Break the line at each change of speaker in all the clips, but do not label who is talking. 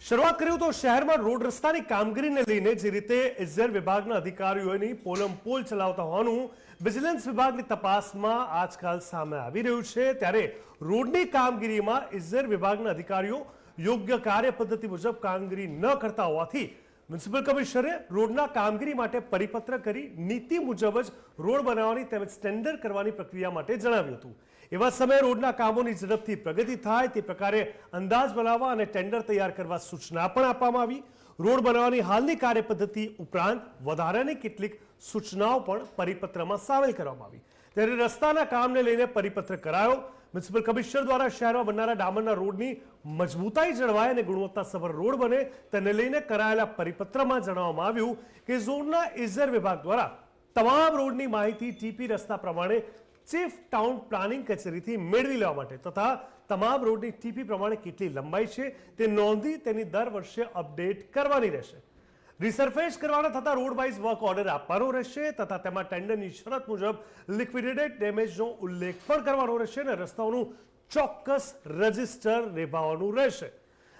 શરૂઆત કર્યું તો શહેરમાં રોડ રસ્તાની કામગીરીને લઈને જે રીતે ઇઝર વિભાગના અધિકારીઓની પોલમપોલ ચલાવતા હોવાનું વિજિલન્સ વિભાગની તપાસમાં આજકાલ સામે આવી રહ્યું છે, ત્યારે રોડની કામગીરીમાં ઇઝર વિભાગના અધિકારીઓ યોગ્ય કાર્યપદ્ધતિ મુજબ કામગીરી ન કરતા હોવાથી મ્યુનિસિપલ કમિશનરે રોડના કામગીરી માટે પરિપત્ર કરી નીતિ મુજબ જ રોડ બનાવવાની તેમજ ટેન્ડર કરવાની પ્રક્રિયા માટે જણાવ્યું હતું। એવા સમયે રોડના કામોની ઝડપથી પ્રગતિ થાય તે પ્રકારે અંદાજ બનાવવા અને ટેન્ડર તૈયાર કરવા સૂચના પણ આપવામાં આવી। રોડ બનાવવાની હાલની કાર્યપદ્ધતિ ઉપરાંત વધારાની કેટલીક સૂચનાઓ પણ પરિપત્રમાં સામેલ કરવામાં આવી, ત્યારે રસ્તાના કામને લઈને પરિપત્ર કરાયો। મ્યુનિસિપલ કમિશનર દ્વારા શહેરમાં બનનારા ડામરના રોડની મજબૂતાઈ જળવાય અને ગુણવત્તાસભર રોડ બને તેને લઈને કરાયેલા પરિપત્રમાં જણાવવામાં આવ્યું કે ઝોનના ઇઝર વિભાગ દ્વારા તમામ રોડની માહિતી ટીપી રસ્તા પ્રમાણે ચીફ ટાઉન પ્લાનિંગ કચેરીથી મેળવી લેવા માટે તથા તમામ રોડની ટીપી પ્રમાણે કેટલી લંબાઈ છે તે નોંધી તેની દર વર્ષે અપડેટ કરવાની રહેશે। રિસર્ફેસ કરવાના થતા રોડ વાઇઝ વર્ક ઓર્ડર આપવાનો રહેશે તથા તેમાં ટેન્ડરની શરત મુજબ લિક્વિડેટેડ ડેમેજનો ઉલ્લેખ પણ કરવાનો રહેશે અને રસ્તાઓનું ચોક્કસ રજિસ્ટર નિભાવવાનું રહેશે।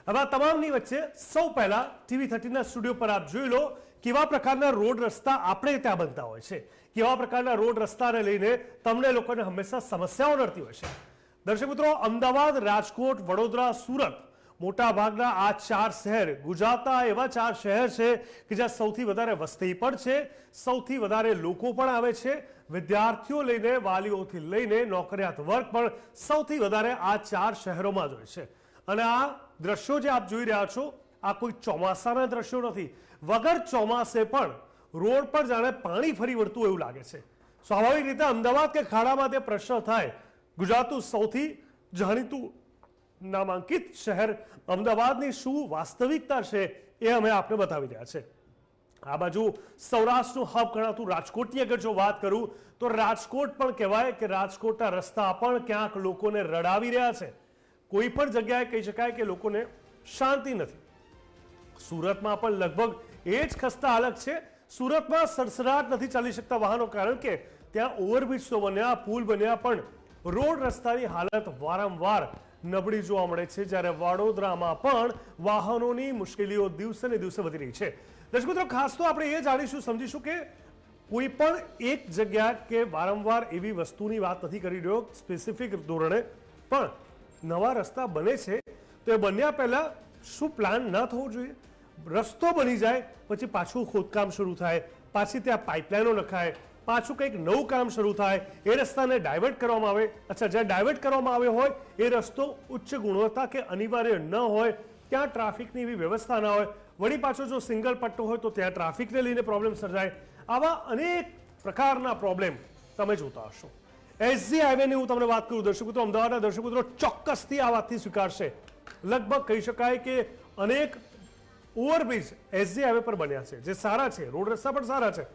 હવે આ તમામની વચ્ચે સૌ પહેલા TV13ના સ્ટુડિયો પર આપ જોઈ લો કેવા પ્રકારના રોડ રસ્તા આપણે ત્યાં બનતા હોય છે, કેવા પ્રકારના રોડ રસ્તાને લઈને તમને લોકોને હંમેશા સમસ્યાઓ નડતી હોય છે। દર્શક મિત્રો, અમદાવાદ, રાજકોટ, વડોદરા, સુરત મોટા ભાગના આ 4 શહેર ગુજરાતના એવા 4 શહેર છે કે જ્યાં સૌથી વધારે વસ્તી પણ છે, સૌથી વધારે લોકો પણ આવે છે, વિદ્યાર્થીઓ લઈને વાલીઓથી લઈને નોકરિયાત વર્ગ પણ સૌથી વધારે આ 4 શહેરોમાં જ હોય છે। અને આ દ્રશ્યો જે આપ જોઈ રહ્યા છો આ કોઈ ચોમાસાના દ્રશ્યો નથી, વગર ચોમાસે પણ રોડ પર જાણે પાણી ફરી વળતું એવું લાગે છે। સ્વાભાવિક રીતે અમદાવાદ કે ખાડામાં તે પ્રશ્ન થાય। ગુજરાતનું સૌથી જાણીતું નામાંકિત શહેર અમદાવાદની શું વાસ્તવિકતા છે એ અમે આપને બતાવી રહ્યા છે। આ બાજુ સૌરાષ્ટ્રનું હબ ગણાતું રાજકોટની અગર જો વાત કરું તો રાજકોટ પણ કહેવાય કે રાજકોટના રસ્તા પણ ક્યાંક લોકોને રડાવી રહ્યા છે। કોઈ પણ જગ્યાએ કહી શકાય કે લોકોને શાંતિ નથી। સુરતમાં પણ લગભગ એ જ ખસ્તા હાલત છે। સુરતમાં સડસડાટ નથી ચાલી શકતા વાહનો, કારણ કે ત્યાં ઓવરબ્રિજ તો બન્યા, પુલ બન્યા, પણ રોડ રસ્તાની હાલત વારંવાર નબળી જોવા મળે છે, જ્યારે વડોદરામાં પણ વાહનોની મુશ્કેલીઓ દિવસે ને દિવસે વધી રહી છે। દર્શક મિત્રો, ખાસ તો આપણે એ જાણીશું, સમજીશું કે કોઈ પણ એક જગ્યા કે વારંવાર એવી વસ્તુની વાત નથી કરી રહ્યો સ્પેસિફિક ધોરણે, પણ નવા રસ્તા બને છે તો એ બન્યા પહેલા શું પ્લાન ન થવો જોઈએ? રસ્તો બની જાય પછી પાછું ખોદકામ શરૂ થાય, પાછી ત્યાં પાઇપલાઇનો નખાય, પાછું કંઈક નવું કામ શરૂ થાય, એ રસ્તાને ડાયવર્ટ કરવામાં આવે। અચ્છા, જ્યાં ડાયવર્ટ કરવામાં આવ્યો હોય એ રસ્તો ઉચ્ચ ગુણવત્તા કે અનિવાર્ય ન હોય, ત્યાં ટ્રાફિકની એવી વ્યવસ્થા ન હોય, વળી પાછો જો સિંગલ પટ્ટો હોય તો ત્યાં ટ્રાફિકને લઈને પ્રોબ્લેમ સર્જાય। આવા અનેક પ્રકારના પ્રોબ્લેમ તમે જોતા હશો। SG હાઈવેની હું તમને વાત કરું, દર્શક મિત્રો, અમદાવાદના દર્શક મિત્રો ચોક્કસથી આ વાતથી સ્વીકારશે। લગભગ કહી શકાય કે અનેક ઓવરબ્રિજ SG હાઈવે પર બન્યા છે જે સારા છે, રોડ રસ્તા પણ સારા છે,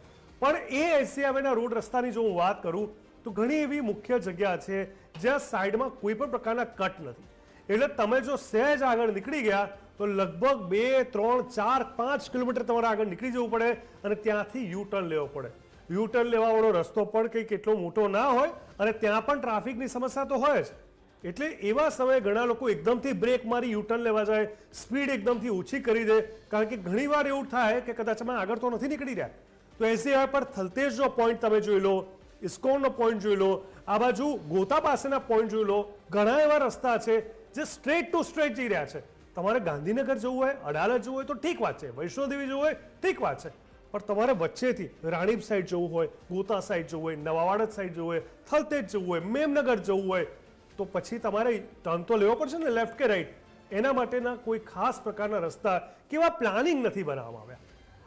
પણ એ SG હાઈવેના રોડ રસ્તાની જો હું વાત કરું તો ઘણી એવી મુખ્ય જગ્યા છે જ્યાં સાઈડમાં કોઈ પણ પ્રકારના કટ નથી, એટલે તમે જો સહેજ આગળ નીકળી ગયા તો લગભગ 2, 3, 4, 5 કિલોમીટર તમારે આગળ નીકળી જવું પડે અને ત્યાંથી યુ ટર્ન લેવો પડે। યુ ટર્ન લેવાવાળો રસ્તો પણ કંઈક એટલો મોટો ના હોય અને ત્યાં પણ ટ્રાફિકની સમસ્યા તો હોય જ, એટલે એવા સમયે ઘણા લોકો એકદમથી બ્રેક મારી યુ ટર્ન લેવા જાય, સ્પીડ એકદમથી ઓછી કરી દે, કારણ કે ઘણીવાર એવું થાય કે કદાચ અમે આગળ તો નથી નીકળી રહ્યા। તો SG હાઈવે પર થલતેજનો પોઈન્ટ તમે જોઈ લો, ઇસ્કોનનો પોઈન્ટ જોઈ લો, આ બાજુ ગોતા પાસેના પોઈન્ટ જોઈ લો, ઘણા એવા રસ્તા છે જે સ્ટ્રેટ ટુ સ્ટ્રેટ જઈ રહ્યા છે। તમારે ગાંધીનગર જવું હોય, અડાલજ જવું હોય તો ઠીક વાત છે, વૈષ્ણોદેવી જવું હોય ઠીક વાત છે, પણ તમારે વચ્ચેથી રાણીપ સાઈડ જવું હોય, ગોતા સાઈડ જવું હોય, નવાવાડજ સાઈડ જવું હોય, થલતેજ જવું હોય, મેમનગર જવું હોય તો પછી તમારે ટર્ન તો લેવો પડશે ને, લેફ્ટ કે રાઈટ। એના માટેના કોઈ ખાસ પ્રકારના રસ્તા કેવા પ્લાનિંગ નથી બનાવવામાં આવ્યા।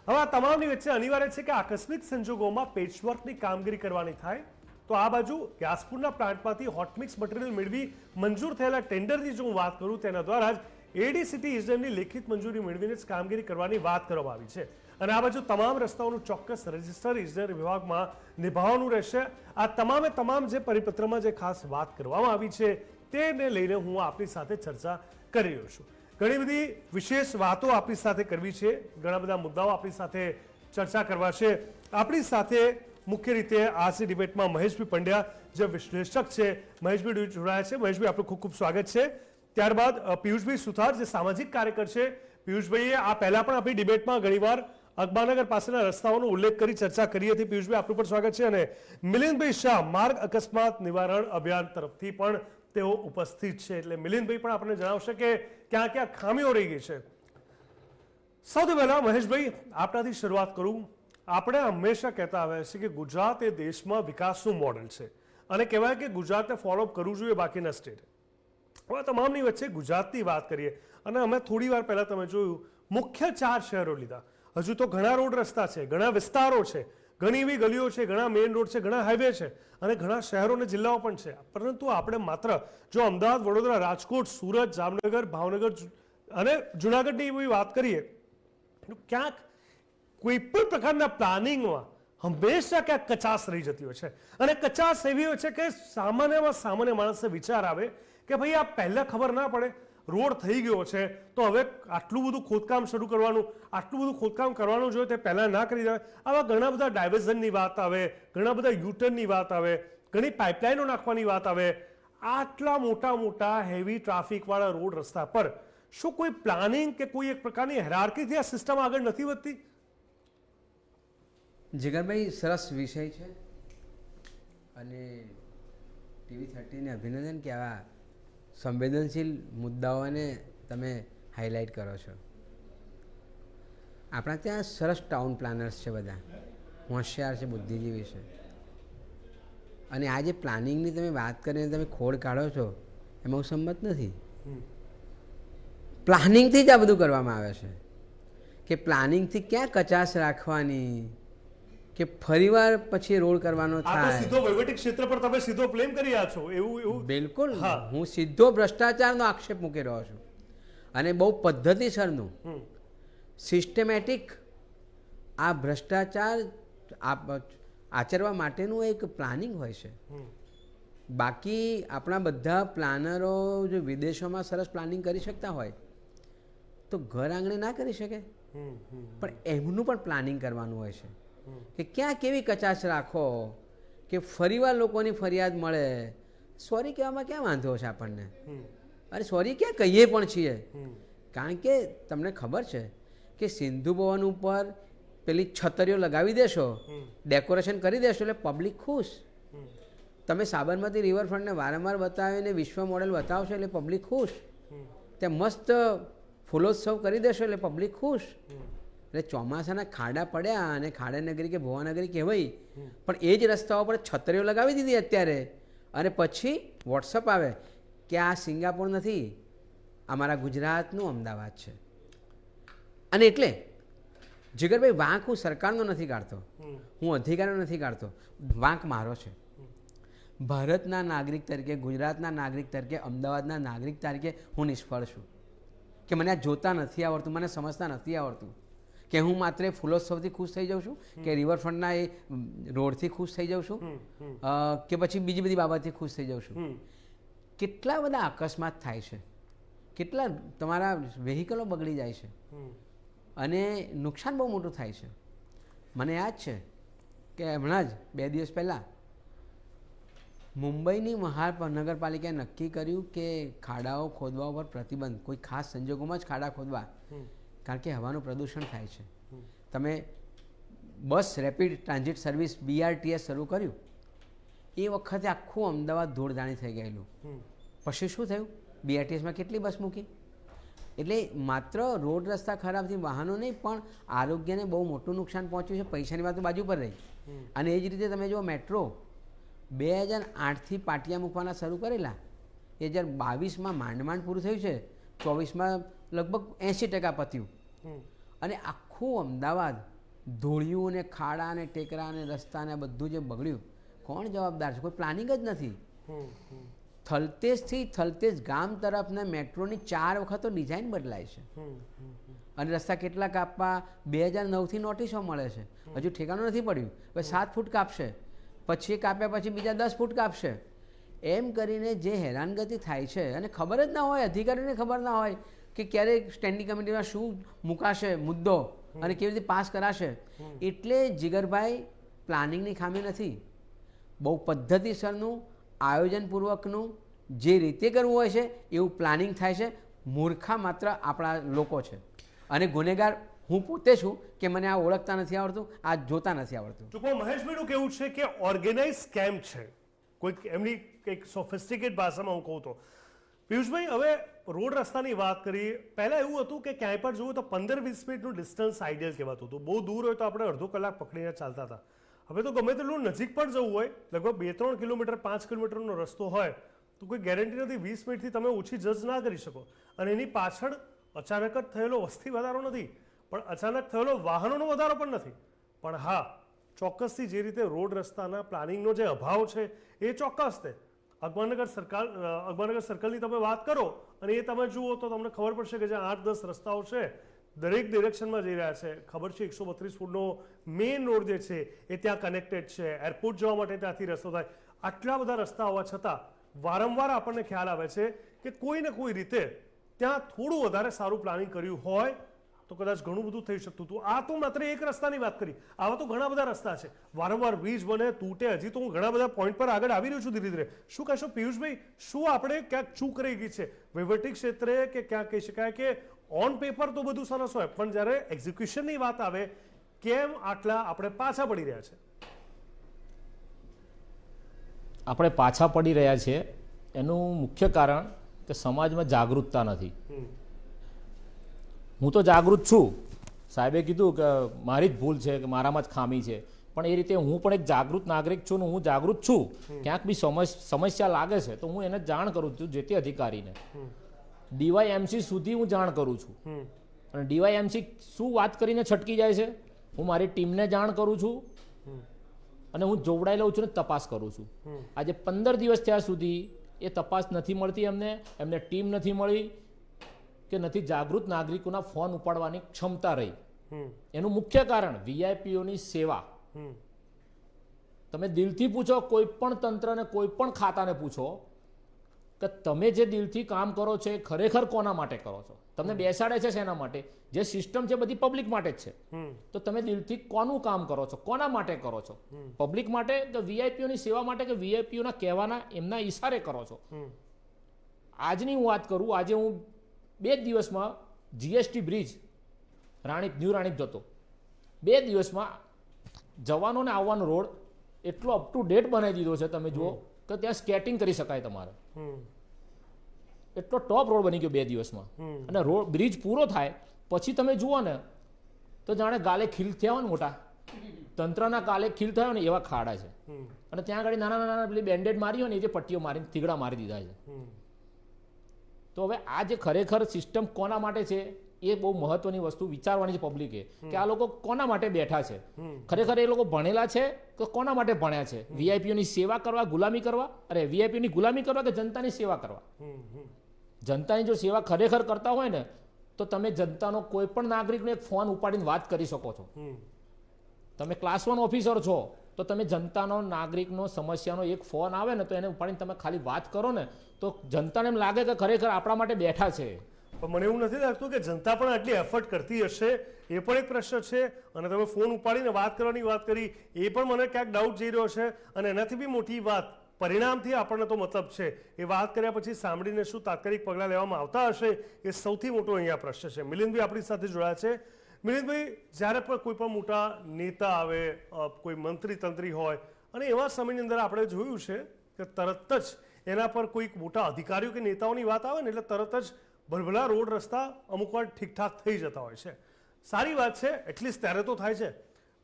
હવે આ તમામની વચ્ચે અનિવાર્ય છે કે આકસ્મિક સંજોગોમાં પેચવર્કની કામગીરી કરવાની થાય તો આ બાજુ ગ્યાસપુરના પ્લાન્ટમાંથી હોટમિક્સ મટીરિયલ મેળવી મંજૂર થયેલા ટેન્ડરની જો હું વાત કરું તેના દ્વારા જ ADCT ઇઝરની લેખિત મંજૂરી મેળવીને જ કામગીરી કરવાની વાત કરવામાં આવી છે અને આ બાજુ તમામ રસ્તાઓનું ચોક્કસ રજિસ્ટર ઇઝર વિભાગમાં નિભાવવાનું રહેશે। આ તમામે તમામ જે પરિપત્રમાં જે ખાસ વાત કરવામાં આવી છે તેને લઈને હું આપની સાથે ચર્ચા કરી રહ્યો છું। ઘણી બધી વિશેષ વાતો આપની સાથે કરવી છે, ઘણા બધા મુદ્દાઓ આપની સાથે ચર્ચા કરવા છે। આપણી સાથે મુખ્ય રીતે આજની ડિબેટમાં મહેશભાઈ પંડ્યા જે વિશ્લેષક છે, મહેશભાઈ જોડાયા છે। મહેશભાઈ, આપનું ખૂબ ખૂબ સ્વાગત છે। ત્યારબાદ પિયુષભાઈ સુથાર જે સામાજિક કાર્યકર છે, પિયુષભાઈએ આ પહેલા પણ આપણી ડિબેટમાં ઘણીવાર અકબારનગર પાસેના રસ્તાઓનો ઉલ્લેખ કરી ચર્ચા કરી હતી. પિયુષભાઈ, આપનું પણ સ્વાગત છે. અને મિલિંદભાઈ શાહ માર્ગ અકસ્માત નિવારણ અભિયાન તરફથી પણ તેઓ ઉપસ્થિત છે, એટલે મિલિંદભાઈ પણ આપણને જણાવશે કે ક્યાં ક્યાં ખામીઓ રહી ગઈ છે. સૌથી પહેલા મહેશભાઈ, આપણાથી શરૂઆત કરું. આપણે હંમેશા કહેતા આવ્યા છીએ કે ગુજરાત એ દેશમાં વિકાસનું મોડેલ છે અને કહેવાય કે ગુજરાતને ફોલોઅપ કરવું જોઈએ બાકીના સ્ટેટ. હવે તમામની વચ્ચે ગુજરાતની વાત કરીએ અને અમે થોડી વાર પહેલાં તમે જોયું મુખ્ય 4 શહેરો લીધા. હજુ તો ઘણા રોડ રસ્તા છે, ઘણા વિસ્તારો છે, ઘણી એવી ગલીઓ છે, ઘણા મેઇન રોડ છે, ઘણા હાઈવે છે અને ઘણા શહેરો અને જિલ્લાઓ પણ છે. પરંતુ આપણે માત્ર જો અમદાવાદ, વડોદરા, રાજકોટ, સુરત, જામનગર, ભાવનગર અને જુનાગઢની એવી વાત કરીએ, ક્યાંક કોઈ પણ પ્રકારના પ્લાનિંગમાં હંમેશા ક્યાંક કચાશ રહી જતી હોય છે. અને કચાશ એવી હોય છે કે સામાન્યમાં સામાન્ય માણસને વિચાર આવે કે ભાઈ આ પહેલાં ખબર ના પડે, રોડ થઈ ગયો છે તો હવે આટલું બધું ખોદકામ શરૂ કરવાનું, આટલું બધું ખોદકામ કરવાનું જોઈએ તે પહેલાં ના કરી દેવાય. આવા ઘણા બધા ડાયવર્ઝનની વાત આવે, ઘણા બધા યુટર્નની વાત આવે, ઘણી પાઇપલાઇનો નાખવાની વાત આવે. આટલા મોટા હેવી ટ્રાફિકવાળા રોડ રસ્તા પર શું કોઈ પ્લાનિંગ કે કોઈ એક પ્રકારની હેરાર્કીથી આ સિસ્ટમ આગળ નથી વધતી?
જીગરભાઈ, સરસ વિષય છે અને TV30ને અભિનંદન કે આવા સંવેદનશીલ મુદ્દાઓને તમે હાઇલાઇટ કરો છો. આપણા ત્યાં સરસ ટાઉન પ્લાનર્સ છે, બધા હોશિયાર છે, બુદ્ધિજીવી છે. અને આ જે પ્લાનિંગની તમે વાત કરીને તમે ખોડ કાઢો છો એમાં હું સંમત નથી. પ્લાનિંગથી જ આ બધું કરવામાં આવે છે કે પ્લાનિંગથી ક્યાં કચાશ રાખવાની કે ફરીવાર પછી રોડ કરવાનો થાય.
સીધો વહીવટી ક્ષેત્ર પર તમે સીધો બ્લેમ કરી રહ્યા છો એવું?
બિલકુલ, હું સીધો ભ્રષ્ટાચારનો આક્ષેપ મૂકી રહ્યો છું અને બહુ પદ્ધતિસરનું સિસ્ટમેટિક આ ભ્રષ્ટાચાર આચરવા માટેનું એક પ્લાનિંગ હોય છે. બાકી આપણા બધા પ્લાનરો જો વિદેશોમાં સરસ પ્લાનિંગ કરી શકતા હોય તો ઘર આંગણે ના કરી શકે, પણ એમનું પણ પ્લાનિંગ કરવાનું હોય છે કે ક્યાં કેવી કચાશ રાખો કે ફરીવાર લોકોની ફરિયાદ મળે. સોરી કહેવામાં ક્યાં વાંધો છે આપણને? અરે સોરી ક્યાં કહીએ પણ છીએ, કારણ કે તમને ખબર છે કે સિંધુ ભવન ઉપર પેલી છતરીઓ લગાવી દેશો, ડેકોરેશન કરી દેશો એટલે પબ્લિક ખુશ. તમે સાબરમતી રિવરફ્રન્ટને વારંવાર બતાવીને વિશ્વ મોડેલ બતાવશો એટલે પબ્લિક ખુશ. ત્યાં મસ્ત ફૂલોત્સવ કરી દેશો એટલે પબ્લિક ખુશ. એટલે ચોમાસાના ખાડા પડ્યા અને ખાડાનગરી કે ભુવાનગરી કહેવાય, પણ એ જ રસ્તાઓ પર છતરીઓ લગાવી દીધી અત્યારે અને પછી વોટ્સઅપ આવે કે આ સિંગાપોર નથી, અમારા ગુજરાતનું અમદાવાદ છે. અને એટલે જીગરભાઈ, વાંક હું સરકારનો નથી કાઢતો, હું અધિકારીનો નથી કાઢતો, વાંક મારો છે. ભારતના નાગરિક તરીકે, ગુજરાતના નાગરિક તરીકે, અમદાવાદના નાગરિક તરીકે હું નિષ્ફળ છું કે મને આ જોતા નથી આવડતું, મને સમજતા નથી આવડતું કે હું માત્ર ફૂલોત્સવથી ખુશ થઈ જાઉં છું કે રિવરફ્રન્ટના એ રોડથી ખુશ થઈ જાઉં છું કે પછી બીજી બધી બાબતથી ખુશ થઈ જાઉં છું. કેટલા બધા અકસ્માત થાય છે, કેટલા તમારા વેહિકલો બગડી જાય છે અને નુકસાન બહુ મોટું થાય છે. મને યાદ છે કે હમણાં જ 2 દિવસ પહેલાં મુંબઈની મહાનગરપાલિકાએ નક્કી કર્યું કે ખાડાઓ ખોદવા ઉપર પ્રતિબંધ, કોઈ ખાસ સંજોગોમાં જ ખાડા ખોદવા, કારણ કે હવાનું પ્રદૂષણ થાય છે. તમે bus rapid transit service BRTS શરૂ કર્યું એ વખતે આખું અમદાવાદ ધૂળધાણી થઈ ગયેલું. પછી શું થયું? BRTSમાં કેટલી બસ મૂકી? એટલે માત્ર રોડ રસ્તા ખરાબથી વાહનો નહીં પણ આરોગ્યને બહુ મોટું નુકસાન પહોંચ્યું છે. પૈસાની વાત બાજુ પર રહી. અને એ જ રીતે તમે જુઓ મેટ્રો 2008થી પાટિયા મૂકવાના શરૂ કરેલા, 2022માં માંડ પૂરું થયું છે, 24માં લગભગ 80% પત્યું અને આખું અમદાવાદ ધૂળિયું ને ખાડા ને ટેકરા ને રસ્તા ને બધું જે બગડ્યું, કોણ જવાબદાર છે? કોઈ પ્લાનિંગ જ નથી. થલતેજથી થલતેજ ગામ તરફના મેટ્રોની 4 વખત તો ડિઝાઇન બદલાય છે અને રસ્તા કેટલા કાપવા 2009થી નોટિસો મળે છે, હજુ ઠેકાણું નથી પડ્યું. હવે 7 ફૂટ કાપશે, પછી કાપ્યા પછી બીજા 10 ફૂટ કાપશે. એમ કરીને જે હેરાનગતિ થાય છે અને ખબર જ ના હોય, અધિકારીને ખબર ના હોય કે ક્યારે સ્ટેન્ડિંગ કમિટીમાં શું મુકાશે મુદ્દો અને કેવી રીતે પાસ કરાશે. એટલે જીગરભાઈ, પ્લાનિંગની ખામી નથી, બહુ પદ્ધતિસરનું આયોજનપૂર્વકનું જે રીતે કરવું હોય છે એવું પ્લાનિંગ થાય છે. મૂર્ખા માત્ર આપણા લોકો છે. અને ગુનેગાર હું પોતે છું કે મને આ ઓળખતા નથી આવડતું, આ જોતા નથી આવડતું.
ટૂંકમાં મહેશભાઈનું કેવું છે કે ઓર્ગેનાઇઝ સ્કેમ છે, કોઈક એમની કંઈક સોફિસ્ટિકેટ ભાષામાં હું કહું તો. પિયુષભાઈ, હવે રોડ રસ્તાની વાત કરીએ. પહેલાં એવું હતું કે ક્યાંય પણ જવું તો 15-20 મિનિટનું ડિસ્ટન્સ આઈડિયલ કહેવાતું હતું. બહુ દૂર હોય તો આપણે અડધો કલાક પકડીને ચાલતા હતા. હવે તો ગમે તેટલું નજીક પણ જવું હોય, લગભગ 2-3 કિલોમીટર 5 કિલોમીટરનો રસ્તો હોય તો કોઈ ગેરંટી નથી 20 મિનિટથી તમે ઓછી જજ ના કરી શકો. અને એની પાછળ અચાનક જ થયેલો વસ્તી વધારો નથી, પણ અચાનક થયેલો વાહનોનો વધારો પણ નથી. પણ હા, ચોક્કસથી જે રીતે રોડ રસ્તાના પ્લાનિંગનો જે અભાવ છે એ ચોક્કસ છે. અકબરનગર સર્કલની તમે વાત કરો અને એ તમે જુઓ તો તમને ખબર પડશે કે જે 8-10 રસ્તાઓ છે દરેક ડિરેક્શનમાં જઈ રહ્યા છે. ખબર છે 132 ફૂટનો મેઇન રોડ જે છે એ ત્યાં કનેક્ટેડ છે, એરપોર્ટ જવા માટે ત્યાંથી રસ્તો થાય. આટલા બધા રસ્તા હોવા છતાં વારંવાર આપણને ખ્યાલ આવે છે કે કોઈ ને કોઈ રીતે ત્યાં થોડું વધારે સારું પ્લાનિંગ કર્યું હોય તો કદાચ ઘણું બધું થઈ શકતું હતું. આ તો માત્ર એક રસ્તાની વાત કરી, આવા તો ઘણા બધા રસ્તા છે. વારંવાર બ્રિજ બને, તૂટે. હજી તો હું ઘણા બધા પોઈન્ટ પર આગળ આવી રહ્યો છું ધીરે ધીરે. શું કહેશો પિયુષભાઈ, શું આપણે ક્યાંક ચૂક રહી ગઈ છે વહીવટી ક્ષેત્રે, કે ક્યાંક કહી શકાય કે ઓન પેપર તો બધું સરસ હોય પણ જ્યારે એક્ઝિક્યુશનની વાત આવે કેમ આટલા આપણે પાછા પડી રહ્યા છે?
આપણે પાછા પડી રહ્યા છીએ એનું મુખ્ય કારણ કે સમાજમાં જાગૃતતા નથી. હું તો જાગૃત છું, સાહેબે કીધું કે મારી જ ભૂલ છે કે મારામાં જ ખામી છે, પણ એ રીતે હું પણ એક જાગૃત નાગરિક છું ને હું જાગૃત છું. ક્યાંક બી સમસ્યા લાગે છે તો હું એને જાણ કરું છું જે તે અધિકારીને. ડીવાયએમસી સુધી હું જાણ કરું છું અને ડીવાયએમસી શું વાત કરીને છટકી જાય છે, હું મારી ટીમને જાણ કરું છું અને હું જોવડાઈ લઉં છું ને તપાસ કરું છું. આજે 15 દિવસ થયા સુધી એ તપાસ નથી મળતી, એમને ટીમ નથી મળી કે નથી જાગૃત નાગરિકોના ફોન ઉપાડવાની ક્ષમતા રહી. એનું મુખ્ય કારણ વીઆઈપીઓની સેવા. તમે દિલથી પૂછો, કોઈ પણ તંત્રને, કોઈ પણ ખાતાને પૂછો કે તમે જે દિલથી કામ કરો છો એ ખરેખર કોના માટે કરો છો? તમને બેસાડે છે શેના માટે? જે સિસ્ટમ છે બધી પબ્લિક માટે જ છે. તો તમે દિલથી કોનું કામ કરો છો, કોના માટે કરો છો? પબ્લિક માટે કે વીઆઈપીઓની સેવા માટે કે વીઆઈપીઓના કહેવાના એમના ઈશારે કરો છો? આજની હું વાત કરું, આજે હું 2 દિવસમાં જીએસટી બ્રિજ ન્યૂ રાણીપ જતો, 2 દિવસમાં જવાનો ને આવવાનો રોડ એટલો અપ ટુ ડેટ બનાવી દીધો છે. તમે જુઓ કે ત્યાં સ્કેટિંગ કરી શકાય તમારે, એટલો ટોપ રોડ બની ગયો 2 દિવસમાં. અને રોડ બ્રિજ પૂરો થાય પછી તમે જુઓ ને તો જાણે ગાલે ખીલ થયા હોય ને, મોટા તંત્રના ગાલે ખીલ થયા હોય ને એવા ખાડા છે. અને ત્યાં આગળ નાના નાના પેલી બેન્ડેડ મારી હોય ને એ જે પટ્ટીઓ મારી થીગડા મારી દીધા છે. તો હવે આ જે ખરેખર સિસ્ટમ કોના માટે છે એ બહુ મહત્વની વસ્તુ વિચારવાની છે પબ્લિકે, કે આ લોકો કોના માટે બેઠા છે? ખરેખર એ લોકો ભણેલા છે તો કોના માટે ભણ્યા છે? વીઆઈપીઓની સેવા કરવા, ગુલામી કરવા? અરે વીઆઈપીઓની ગુલામી કરવા કે જનતાની સેવા કરવા? જનતાની જો સેવા ખરેખર કરતા હોય ને તો તમે જનતાનો કોઈ પણ નાગરિકને એક ફોન ઉપાડીને વાત કરી શકો છો. તમે ક્લાસ 1 ઓફિસર છો તો તમે જનતાનો, નાગરિકનો સમસ્યાનો એક ફોન આવે ને તો એને ઉપાડીને તમે ખાલી વાત કરો ને તો જનતાને એમ લાગે કે ખરેખર આપણા માટે બેઠા છે.
પણ મને એવું નથી લાગતું કે જનતા પણ આટલી એફર્ટ કરતી હશે, એ પણ એક પ્રશ્ન છે. અને તમે ફોન ઉપાડીને વાત કરવાની વાત કરી એ પણ મને ક્યાંક ડાઉટ જઈ રહ્યો છે. અને એનાથી બી મોટી વાત, પરિણામથી આપણને તો મતલબ છે. એ વાત કર્યા પછી સાંભળીને શું તાત્કાલિક પગલાં લેવામાં આવતા હશે એ સૌથી મોટો અહીંયા પ્રશ્ન છે. મિલિંદભાઈ આપણી સાથે જોડાયા છે. મિલિંદભાઈ, જ્યારે પણ કોઈ પણ મોટા નેતા આવે, કોઈ મંત્રી તંત્રી હોય, અને એવા સમયની અંદર આપણે જોયું છે કે તરત જ એના પર કોઈક મોટા અધિકારીઓ કે નેતાઓની વાત આવે ને એટલે તરત જ ભલભલા રોડ રસ્તા અમુક વાર ઠીકઠાક થઈ જતા હોય છે. સારી વાત છે, એટલીસ્ટ ત્યારે તો થાય છે.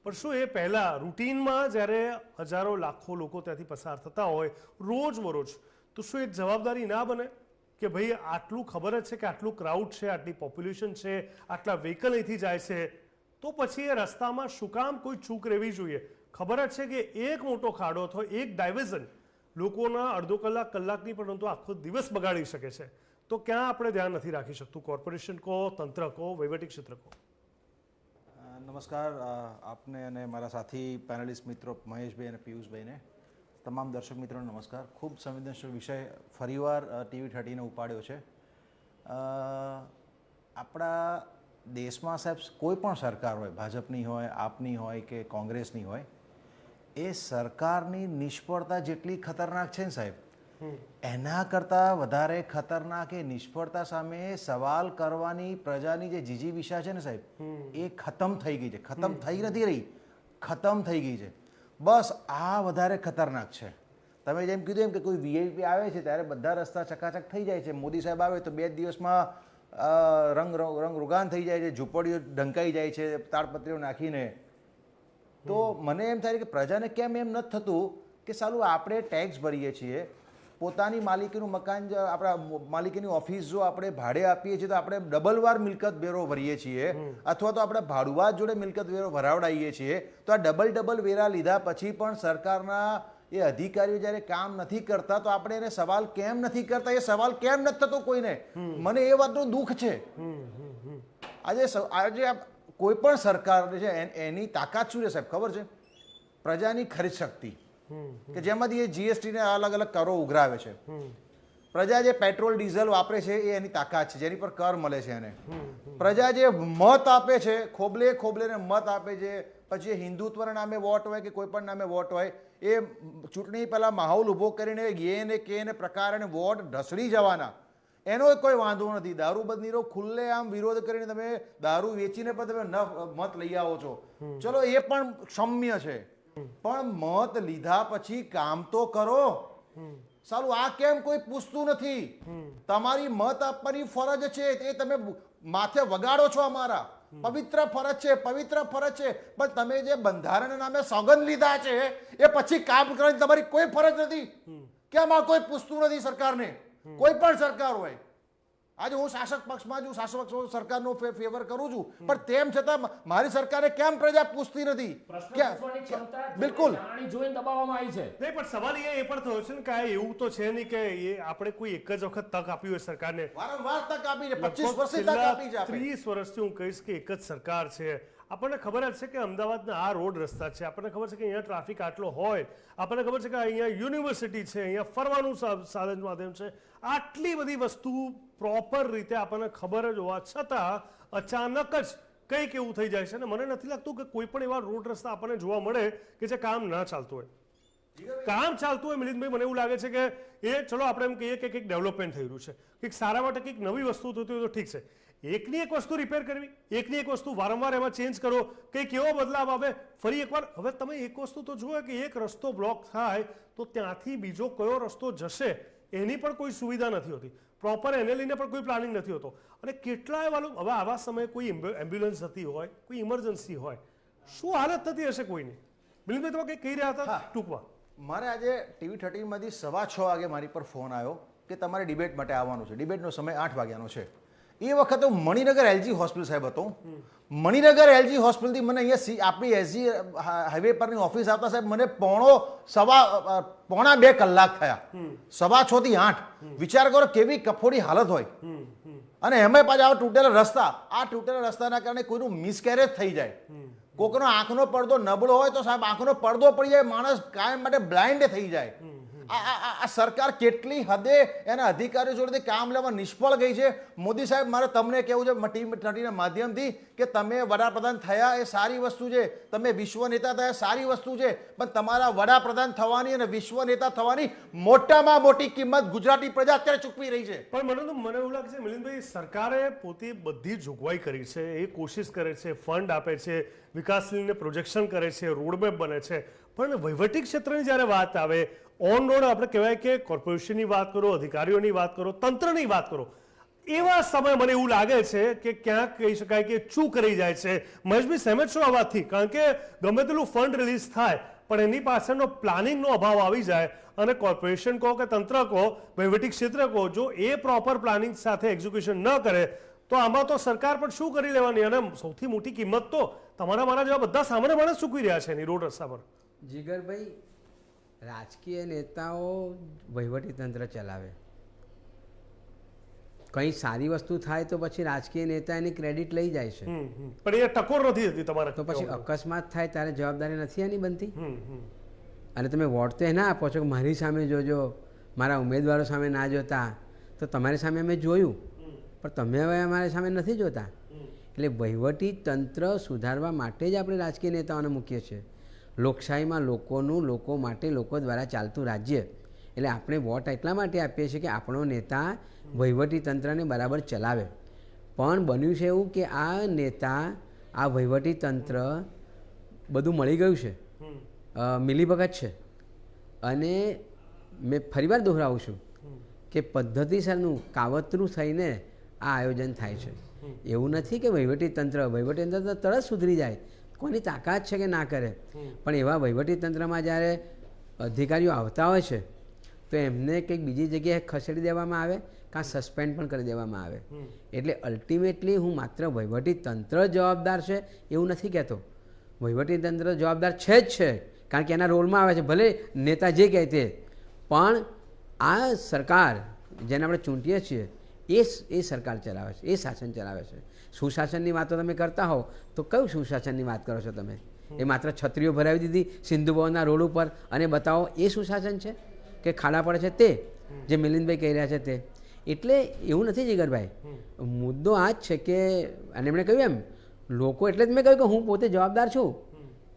પણ શું એ પહેલાં રૂટીનમાં જ્યારે હજારો લાખો લોકો ત્યાંથી પસાર થતા હોય રોજબરોજ, તો શું એક જવાબદારી ના બને કે ભાઈ આટલું ખબર જ છે કે આટલું ક્રાઉડ છે, આટલી પોપ્યુલેશન છે, આટલા વ્હીકલ અહીંથી જાય છે, તો પછી એ રસ્તામાં શું કામ કોઈ ચૂક રહેવી જોઈએ? ખબર જ છે કે એક મોટો ખાડો અથવા એક ડાયવર્ઝન લોકોના અડધો કલાક, કલાકની પરંતુ આખો દિવસ બગાડી શકે છે. તો ક્યાં આપણે ધ્યાન નથી રાખી શકતું? કોર્પોરેશન કહો, તંત્ર કહો, વહીવટી ક્ષેત્ર કહો.
નમસ્કાર આપને અને મારા સાથી પેનલિસ્ટ મિત્રો મહેશભાઈ અને પિયુષભાઈને, તમામ દર્શક મિત્રોને નમસ્કાર. ખૂબ સંવેદનશીલ વિષય ફરીવાર TV13 ઉપાડ્યો છે. આપણા દેશમાં સાહેબ કોઈ પણ સરકાર હોય, ભાજપની હોય, આપની હોય કે કોંગ્રેસની હોય, એ સરકારની નિષ્ફળતા જેટલી ખતરનાક છે ને સાહેબ, એના કરતાં વધારે ખતરનાક એ નિષ્ફળતા સામે સવાલ કરવાની પ્રજાની જે જીજીવિષા છે ને સાહેબ, એ ખતમ થઈ ગઈ છે. ખતમ થઈ નથી રહી, ખતમ થઈ ગઈ છે. બસ આ વધારે ખતરનાક છે. તમે જેમ કીધું એમ કે કોઈ વીઆઈપી આવે છે ત્યારે બધા રસ્તા ચકાચક થઈ જાય છે. મોદી સાહેબ આવે તો 2 દિવસમાં રંગ રોગાન થઈ જાય છે, ઝૂંપડીઓ ઢંકાઈ જાય છે તાડપત્રીઓ નાખીને. તો મને એમ થાય કે પ્રજાને કેમ એમ નથી થતું કે સાલું આપણે ટેક્સ ભરીએ છીએ, પોતાની માલિકીનું મકાન, આપણા માલિકીની ઓફિસ જો આપણે ભાડે આપીએ છીએ તો આપણે ડબલ વાર મિલકત વેરો ભરીએ છીએ, અથવા તો આપણે ભાડુઆત જોડે મિલકત વેરો ભરાવડાવીએ છીએ. તો આ ડબલ વેરા લીધા પછી પણ સરકારના એ અધિકારીઓ જ્યારે કામ નથી કરતા તો આપણે એને સવાલ કેમ નથી કરતા, એ સવાલ કેમ નથી થતો કોઈને. મને એ વાતનું દુઃખ છે. આજે કોઈ પણ સરકાર છે એની તાકાત શું છે સાહેબ ખબર છે? પ્રજાની ખરીદ શક્તિ, કે જેમાંથી એ જીએસટી ને અલગ અલગ કરો ઉઘરાવે છે. પ્રજા જે પેટ્રોલ ડીઝલ વાપરે છે એ એની તાકાત છે, જેની પર કર મળે છે એને. પ્રજા જે મત આપે છે, ખોબલે મત આપે છે, પછી હિન્દુત્વના નામે વોટ હોય કે કોઈ પણ નામે વોટ હોય, એ ચૂંટણી પહેલા માહોલ ઊભો કરીને એને કે ને પ્રકારે વોટ ઢસડી જવાના, એનો કોઈ વાંધો નથી. દારૂબંધીનો ખુલ્લે આમ વિરોધ કરીને તમે દારૂ વેચીને પણ તમે મત લઈ આવો છો, ચલો એ પણ ક્ષમ્ય છે. પણ મત લીધા પછી કામ તો કરો. સાલું આ કેમ કોઈ પૂછતું નથી? તમારી મત આપવાની ફરજ છે, એ તમે માથે વગાડો છો. અમારા પવિત્ર ફરજ છે, પવિત્ર ફરજ છે. પણ તમે જે બંધારણના નામે સોગંદ લીધા છે એ પછી કામ કરવાની તમારી કોઈ ફરજ નથી. કેમ આ કોઈ પૂછતું નથી સરકારને? કોઈ પણ સરકાર હોય. આજે હું શાસક પક્ષમાં છું, શાસક સરકારનો ફેવર કરું છું, પણ તેમ છતાં મારી સરકારે કેમ પ્રજા પૂછતી નથી? બિલકુલ
જોઈને દબાવવામાં આવી છે.
નહીં, પણ સવાલ એ પણ થયો છે ને કે એવું તો છે નહીં કે એ આપણે કોઈ એક જ વખત તક આપી હોય સરકારને.
વારંવાર તક આપી છે, 25 વર્ષથી તક આપી છે.
30 વર્ષથી હું કહીશ કે એક જ સરકાર છે. આપણને ખબર જ છે કે અમદાવાદના આ રોડ રસ્તા છે, આપણને ખબર છે કે અહીંયા ટ્રાફિક આટલો હોય, આપણને ખબર છે કે અહીંયા યુનિવર્સિટી છે, અહીંયા ફરવાનું સાધન માધ્યમ છે, આટલી બધી વસ્તુ પ્રોપર રીતે આપણને ખબર જ હોવા છતાં અચાનક જ કંઈક એવું થઈ જાય છે. અને મને નથી લાગતું કે કોઈ પણ એવા રોડ રસ્તા આપણને જોવા મળે કે જે કામ ના ચાલતું હોય. કામ ચાલતું હોય મિલિંદભાઈ, મને એવું લાગે છે કે એ ચલો આપણે એમ કહીએ કે કંઈક ડેવલપમેન્ટ થઈ રહ્યું છે, કંઈક સારા માટે કંઈક નવી વસ્તુ થતી હોય તો ઠીક છે. એકની એક વસ્તુ રિપેર કરવી, એકની એક વસ્તુ વારંવાર એમાં ચેન્જ કરો, કંઈક એવો બદલાવ આવે ફરી એકવાર. હવે તમે એક વસ્તુ તો જુઓ કે એક રસ્તો બ્લોક થાય તો ત્યાંથી બીજો કયો રસ્તો જશે એની પણ કોઈ સુવિધા નથી હોતી, પ્રોપર એને લઈને પણ કોઈ પ્લાનિંગ નથી હોતો. અને કેટલાય વાળું હવે આવા સમયે કોઈ એમ્બ્યુલન્સ થતી હોય, કોઈ ઇમરજન્સી હોય, શું હાલત થતી હશે કોઈની? મિલિંદભાઈ તમે કંઈક કહી રહ્યા હતા ટૂંકમાં.
મારે આજે TV13 માંથી 6:15 વાગે મારી પર ફોન આવ્યો કે તમારે ડિબેટ માટે આવવાનું છે. ડિબેટનો સમય 8 વાગ્યાનો છે. એ વખતે હું મણિનગર LG હોસ્પિટલ સાહેબ હતો. મણિનગર LG હોસ્પિટલથી મને અહીંયા આપણી SG હાઈવે પરની ઓફિસ આવતા સાહેબ મને પોણા 2 કલાક થયા. 6:15 થી 8. વિચાર કરો કેવી કફોડી હાલત હોય. અને એમાં પાછા આવા તૂટેલા રસ્તા, આ તૂટેલા રસ્તાના કારણે કોઈનું મિસકેરેજ થઈ જાય, કોઈનો આંખનો પડદો નબળો હોય તો સાહેબ આંખનો પડદો પડી જાય, માણસ કાયમ માટે બ્લાઇન્ડ થઈ જાય. આ સરકાર કેટલી હદે એના અધિકારીઓ જોડે કામ લેવા નિષ્ફળ ગઈ છે. મોદી સાહેબ, મારે તમને કહેવું છે TV13 માધ્યમથી કે તમે વડાપ્રધાન થયા એ સારી વસ્તુ છે, તમે વિશ્વ નેતા થયા સારી વસ્તુ છે, પણ તમારા વડાપ્રધાન થવાની અને વિશ્વ નેતા થવાની મોટામાં મોટી કિંમત ગુજરાતી પ્રજા અત્યારે ચૂકવી રહી છે.
પણ મને એવું લાગે છે મિલિંદભાઈ, સરકારે પોતે બધી જોગવાઈ કરી છે, એ કોશિશ કરે છે, ફંડ આપે છે, વિકાસને પ્રોજેક્શન કરે છે, રોડમેપ બને છે, પણ વહીવટી ક્ષેત્રની જ્યારે વાત આવે, ઓન રોડ આપણે કહેવાય કે કોર્પોરેશનની વાત કરો, અધિકારીઓની વાત કરો, તંત્રની વાત કરો, એવા સમય મને એવું લાગે છે કે ક્યાંક કહી શકાય કે ચૂક રહી જાય છે. મહેશભાઈ સહેમત છો આ વાતથી? કારણ કે ગમે તેટલું ફંડ રિલીઝ થાય પણ એની પાછળનો પ્લાનિંગનો અભાવ આવી જાય અને કોર્પોરેશન કહો કે તંત્ર કહો, વહીવટી ક્ષેત્ર કહો, જો એ પ્રોપર પ્લાનિંગ સાથે એક્ઝિક્યુશન ન કરે તો આમાં તો સરકાર પણ શું કરી લેવાની? અને સૌથી મોટી કિંમત તો તમારા મારા જેવા બધા સામાન્ય માણસ ચૂકવી રહ્યા છે એની રોડ રસ્તા પર.
જીગરભાઈ, રાજકીય નેતાઓ વહીવટી તંત્ર ચલાવે, કંઈ સારી વસ્તુ થાય તો પછી રાજકીય નેતા એની ક્રેડિટ લઈ જાય છે,
પણ એ ટકોર નથી થતી તમારે.
તો પછી અકસ્માત થાય ત્યારે જવાબદારી નથી એની બનતી? અને તમે વોટ તો એના આપો છો કે મારી સામે જોજો, મારા ઉમેદવારો સામે ના જોતા, તો તમારી સામે અમે જોયું પણ તમે હવે અમારી સામે નથી જોતા. એટલે વહીવટી તંત્ર સુધારવા માટે જ આપણે રાજકીય નેતાઓને મૂકીએ છીએ. લોકશાહીમાં લોકોનું લોકો માટે લોકો દ્વારા ચાલતું રાજ્ય, એટલે આપણે વોટ એટલા માટે આપીએ છીએ કે આપણો નેતા વહીવટી તંત્રને બરાબર ચલાવે. પણ બન્યું છે એવું કે આ નેતા આ વહીવટી તંત્ર બધું મળી ગયું છે, મિલીભગત છે. અને મેં ફરીવાર દોહરાવું છું કે પદ્ધતિસરનું કાવતરું થઈને આ આયોજન થાય છે. એવું નથી કે વહીવટી તંત્ર તરત સુધરી જાય, કોની તાકાત છે કે ના કરે. પણ એવા વહીવટી તંત્રમાં જ્યારે અધિકારીઓ આવતા હોય છે તો એમને કંઈક બીજી જગ્યાએ ખસેડી દેવામાં આવે કાં સસ્પેન્ડ પણ કરી દેવામાં આવે. એટલે અલ્ટિમેટલી હું માત્ર વહીવટી તંત્ર જવાબદાર છે એવું નથી કહેતો. વહીવટી તંત્ર જવાબદાર છે જ છે, કારણ કે એના રોલમાં આવે છે, ભલે નેતા જે કહે તે. પણ આ સરકાર જેને આપણે ચૂંટીએ છીએ એ સરકાર ચલાવે છે, એ શાસન ચલાવે છે. સુશાસનની વાતો તમે કરતા હો તો કયું સુશાસનની વાત કરો છો તમે? એ માત્ર છત્રીઓ ભરાવી દીધી સિંધુ ભવનના રોડ ઉપર અને બતાવો એ સુશાસન છે કે ખાડા પડે છે તે જે મિલિંદભાઈ કહી રહ્યા છે તે? એટલે એવું નથી જીગરભાઈ. મુદ્દો આ જ છે કે, અને એમણે કહ્યું એમ, લોકો એટલે જ મેં કહ્યું કે હું પોતે જવાબદાર છું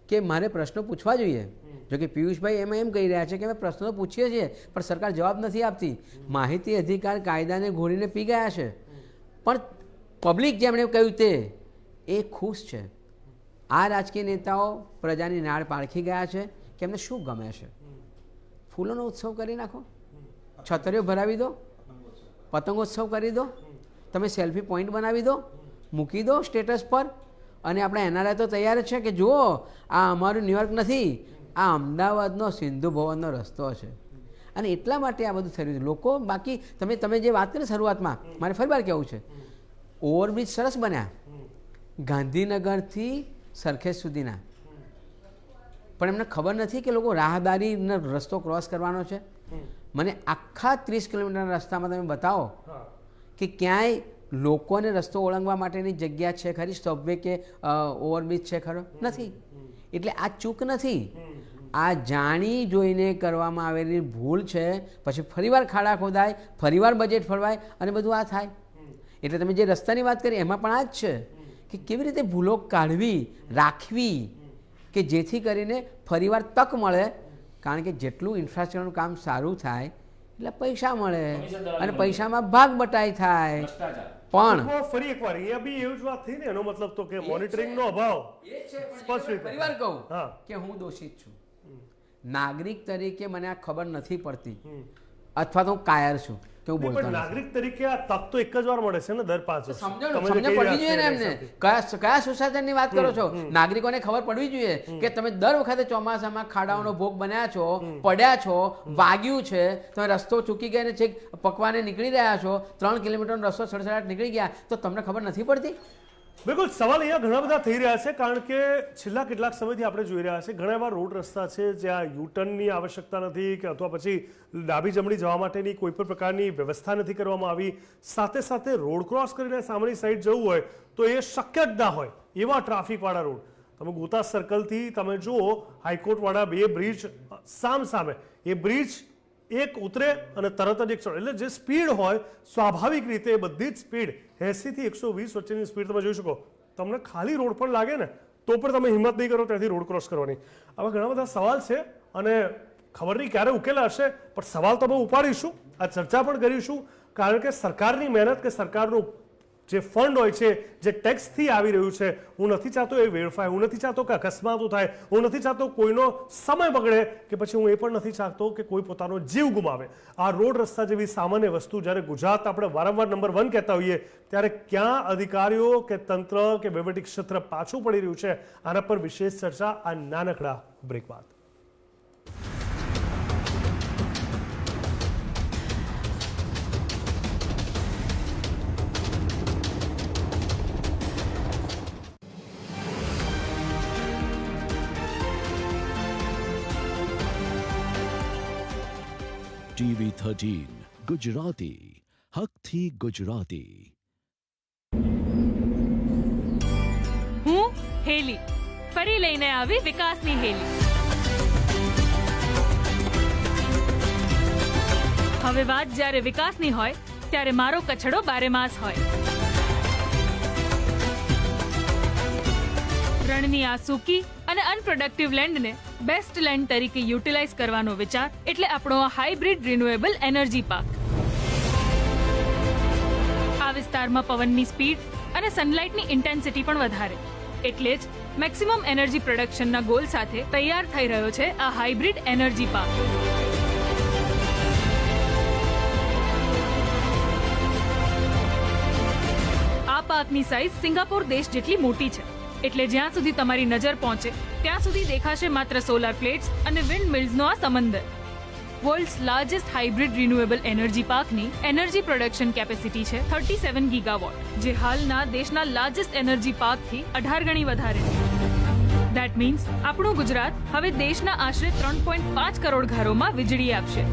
કે મારે પ્રશ્નો પૂછવા જોઈએ. જો કે પિયુષભાઈ એમાં એમ કહી રહ્યા છે કે અમે પ્રશ્નો પૂછીએ છીએ પણ સરકાર જવાબ નથી આપતી. માહિતી અધિકાર કાયદાને ઘોડીને પી ગયા છે. પણ પબ્લિક જેમણે કહ્યું તે એ ખુશ છે. આ રાજકીય નેતાઓ પ્રજાની નાળ પારખી ગયા છે કે એમને શું ગમે છે. ફૂલોનો ઉત્સવ કરી નાખો, છતરીઓ ભરાવી દો, પતંગોત્સવ કરી દો, તમે સેલ્ફી પોઈન્ટ બનાવી દો, મૂકી દો સ્ટેટસ પર. અને આપણે એનઆરઆઈ તો તૈયાર જ છે કે જુઓ આ અમારું ન્યુયોર્ક નથી, આ અમદાવાદનો સિંધુ ભવનનો રસ્તો છે. અને એટલા માટે આ બધું થઈ રહ્યું છે. લોકો બાકી તમે જે વાત કરી શરૂઆતમાં, મારે ફરી વાર કહેવું છે, ઓવરબ્રિજ સરસ બન્યા ગાંધીનગરથી સરખેજ સુધીના, પણ એમને ખબર નથી કે લોકો રાહદારીનો રસ્તો ક્રોસ કરવાનો છે. મને આખા 30 કિલોમીટરના રસ્તામાં તમે બતાવો કે ક્યાંય લોકોને રસ્તો ઓળંગવા માટેની જગ્યા છે ખરી? સબવે કે ઓવરબ્રિજ છે ખરો? નથી. એટલે આ ચૂક નથી, આ જાણી જોઈને કરવામાં આવેલી ભૂલ છે. પછી ફરીવાર ખાડા ખોદાય, ફરીવાર બજેટ ફળવાય અને બધું આ થાય. એટલે તમે જે રસ્તાની વાત કરી એમાં પણ આ જ છે કે કેવી રીતે ભૂલો કાઢવી, રાખવી કે જેથી કરીને ફરીવાર તક મળે. કારણ કે જેટલું ઇન્ફ્રાસ્ટ્રક્ચરનું કામ સારું થાય એટલે પૈસા મળે અને પૈસામાં ભાગ બટાઈ થાય. પણ
ફરી એકવાર અહીંયા બી એવું જ વાત થઈ ને, એનો મતલબ તો કે મોનિટરિંગનો અભાવ સ્પષ્ટ રીતે.
ફરીવાર કહું કે હું દોષિત છું. નાગરિક તરીકે મને આ ખબર નથી પડતી અથવા તો હું કાયર છું કે હું બોલતો
પણ
નથી.
નાગરિક તરીકે આ તક તો એક જ વાર મળે છે ને દર 5 વર્ષ.
સમજણ પડવી જોઈએ ને એમને. કયા સુશાસનની વાત કરો છો? નાગરિકોને ખબર પડવી જોઈએ કે તમે દર વખતે ચોમાસામાં ખાડાઓનો ભોગ બન્યા છો, પડ્યા છો, વાગ્યું છે, તમે રસ્તો ચૂકી ગયા ને છેક પકવાને નીકળી રહ્યા છો, 3 કિલોમીટરનો રસ્તો સડસડાટ નીકળી ગયા તો તમને ખબર નથી પડતી?
બિલકુલ, સવાલ અહીંયા ઘણા બધા થઈ રહ્યા છે કારણ કે છેલ્લા કેટલાક સમયથી આપણે જોઈ રહ્યા છે ઘણા એવા રોડ રસ્તા છે જ્યાં યુટર્નની આવશ્યકતા નથી કે અથવા પછી ડાબી જમણી જવા માટેની કોઈ પણ પ્રકારની વ્યવસ્થા નથી કરવામાં આવી. સાથે સાથે રોડ ક્રોસ કરીને સામેની સાઈડ જવું હોય તો એ શક્ય જ ના હોય એવા ટ્રાફિકવાળા રોડ. તમે ગોતા સર્કલથી તમે જુઓ હાઈકોર્ટવાળા 2 બ્રિજ સામે, એ બ્રિજ એક ઉતરે અને તરત જ એક ચડે. એટલે જે સ્પીડ હોય સ્વાભાવિક રીતે બધી જ સ્પીડ 80 થી 120 વચ્ચેની સ્પીડ તમે જોઈ શકો. તમને ખાલી રોડ પણ લાગે ને તો પણ તમે હિંમત નહીં કરો ત્યાંથી રોડ ક્રોસ કરવાની. આવા ઘણા બધા સવાલ છે અને ખબર નહીં ક્યારે ઉકેલા હશે, પણ સવાલ તો અમે ઉપાડીશું, આ ચર્ચા પણ કરીશું. કારણ કે સરકારની મહેનત કે સરકારનું જે ફંડ હોય છે, જે ટેક્સથી આવી રહ્યું છે, હું નથી ચાહતો એ વેડફાય, હું નથી ચાહતો કે અકસ્માતો થાય, હું નથી ચાહતો કોઈનો સમય બગડે, કે પછી હું એ પણ નથી ચાહતો કે કોઈ પોતાનો જીવ ગુમાવે. આ રોડ રસ્તા જેવી સામાન્ય વસ્તુ જ્યારે ગુજરાત આપણે વારંવાર નંબર 1 કહેતા હોઈએ ત્યારે ક્યાં અધિકારીઓ કે તંત્ર કે વહીવટી ક્ષેત્ર પાછું પડી રહ્યું છે, આના પર વિશેષ ચર્ચા આ નાનકડા બ્રેક બાદ.
TV13 ગુજરાતી હકથી ગુજરાતી.
હું હેલી ફરી લઈને આવી વિકાસની હેલી. હવે વાત જ્યારે વિકાસની હોય ત્યારે મારો કચડો બારેમાસ હોય. રણની આ સૂકી અને અનપ્રોડક્ટિવ લેન્ડને બેસ્ટ લેન્ડ તરીકે યુટિલાઇઝ કરવાનો વિચાર એટલે આપણો આ હાઇબ્રિડ રિન્યુએબલ એનર્જી પાર્ક. આ વિસ્તારમાં પવનની સ્પીડ અને સનલાઇટની ઇન્ટેન્સિટી પણ વધારે, એટલે જ મેક્સિમમ એનર્જી પ્રોડક્શનના ગોલ સાથે તૈયાર થઈ રહ્યો છે આ હાઇબ્રિડ એનર્જી પાર્ક. આ પાર્કની સાઇઝ સિંગાપોર દેશ જેટલી મોટી છે, એટલે જ્યાં સુધી તમારી નજર પહોંચે ત્યાં સુધી દેખાશે માત્ર સોલાર પ્લેટ્સ અને વિન્ડ મિલ્સનો આ સમંદર. World's largest hybrid renewable energy પાર્કની એનર્જી પ્રોડક્શન કેપેસિટી છે 37 ગીગાવોટ, જે હાલના દેશના લાર્જેસ્ટ એનર્જી પાર્કથી 18 ગણી વધારે છે. ધેટ મીન્સ આપણું ગુજરાત હવે દેશના આશરે 3.5 કરોડ ઘરોમાં વીજળી આપશે.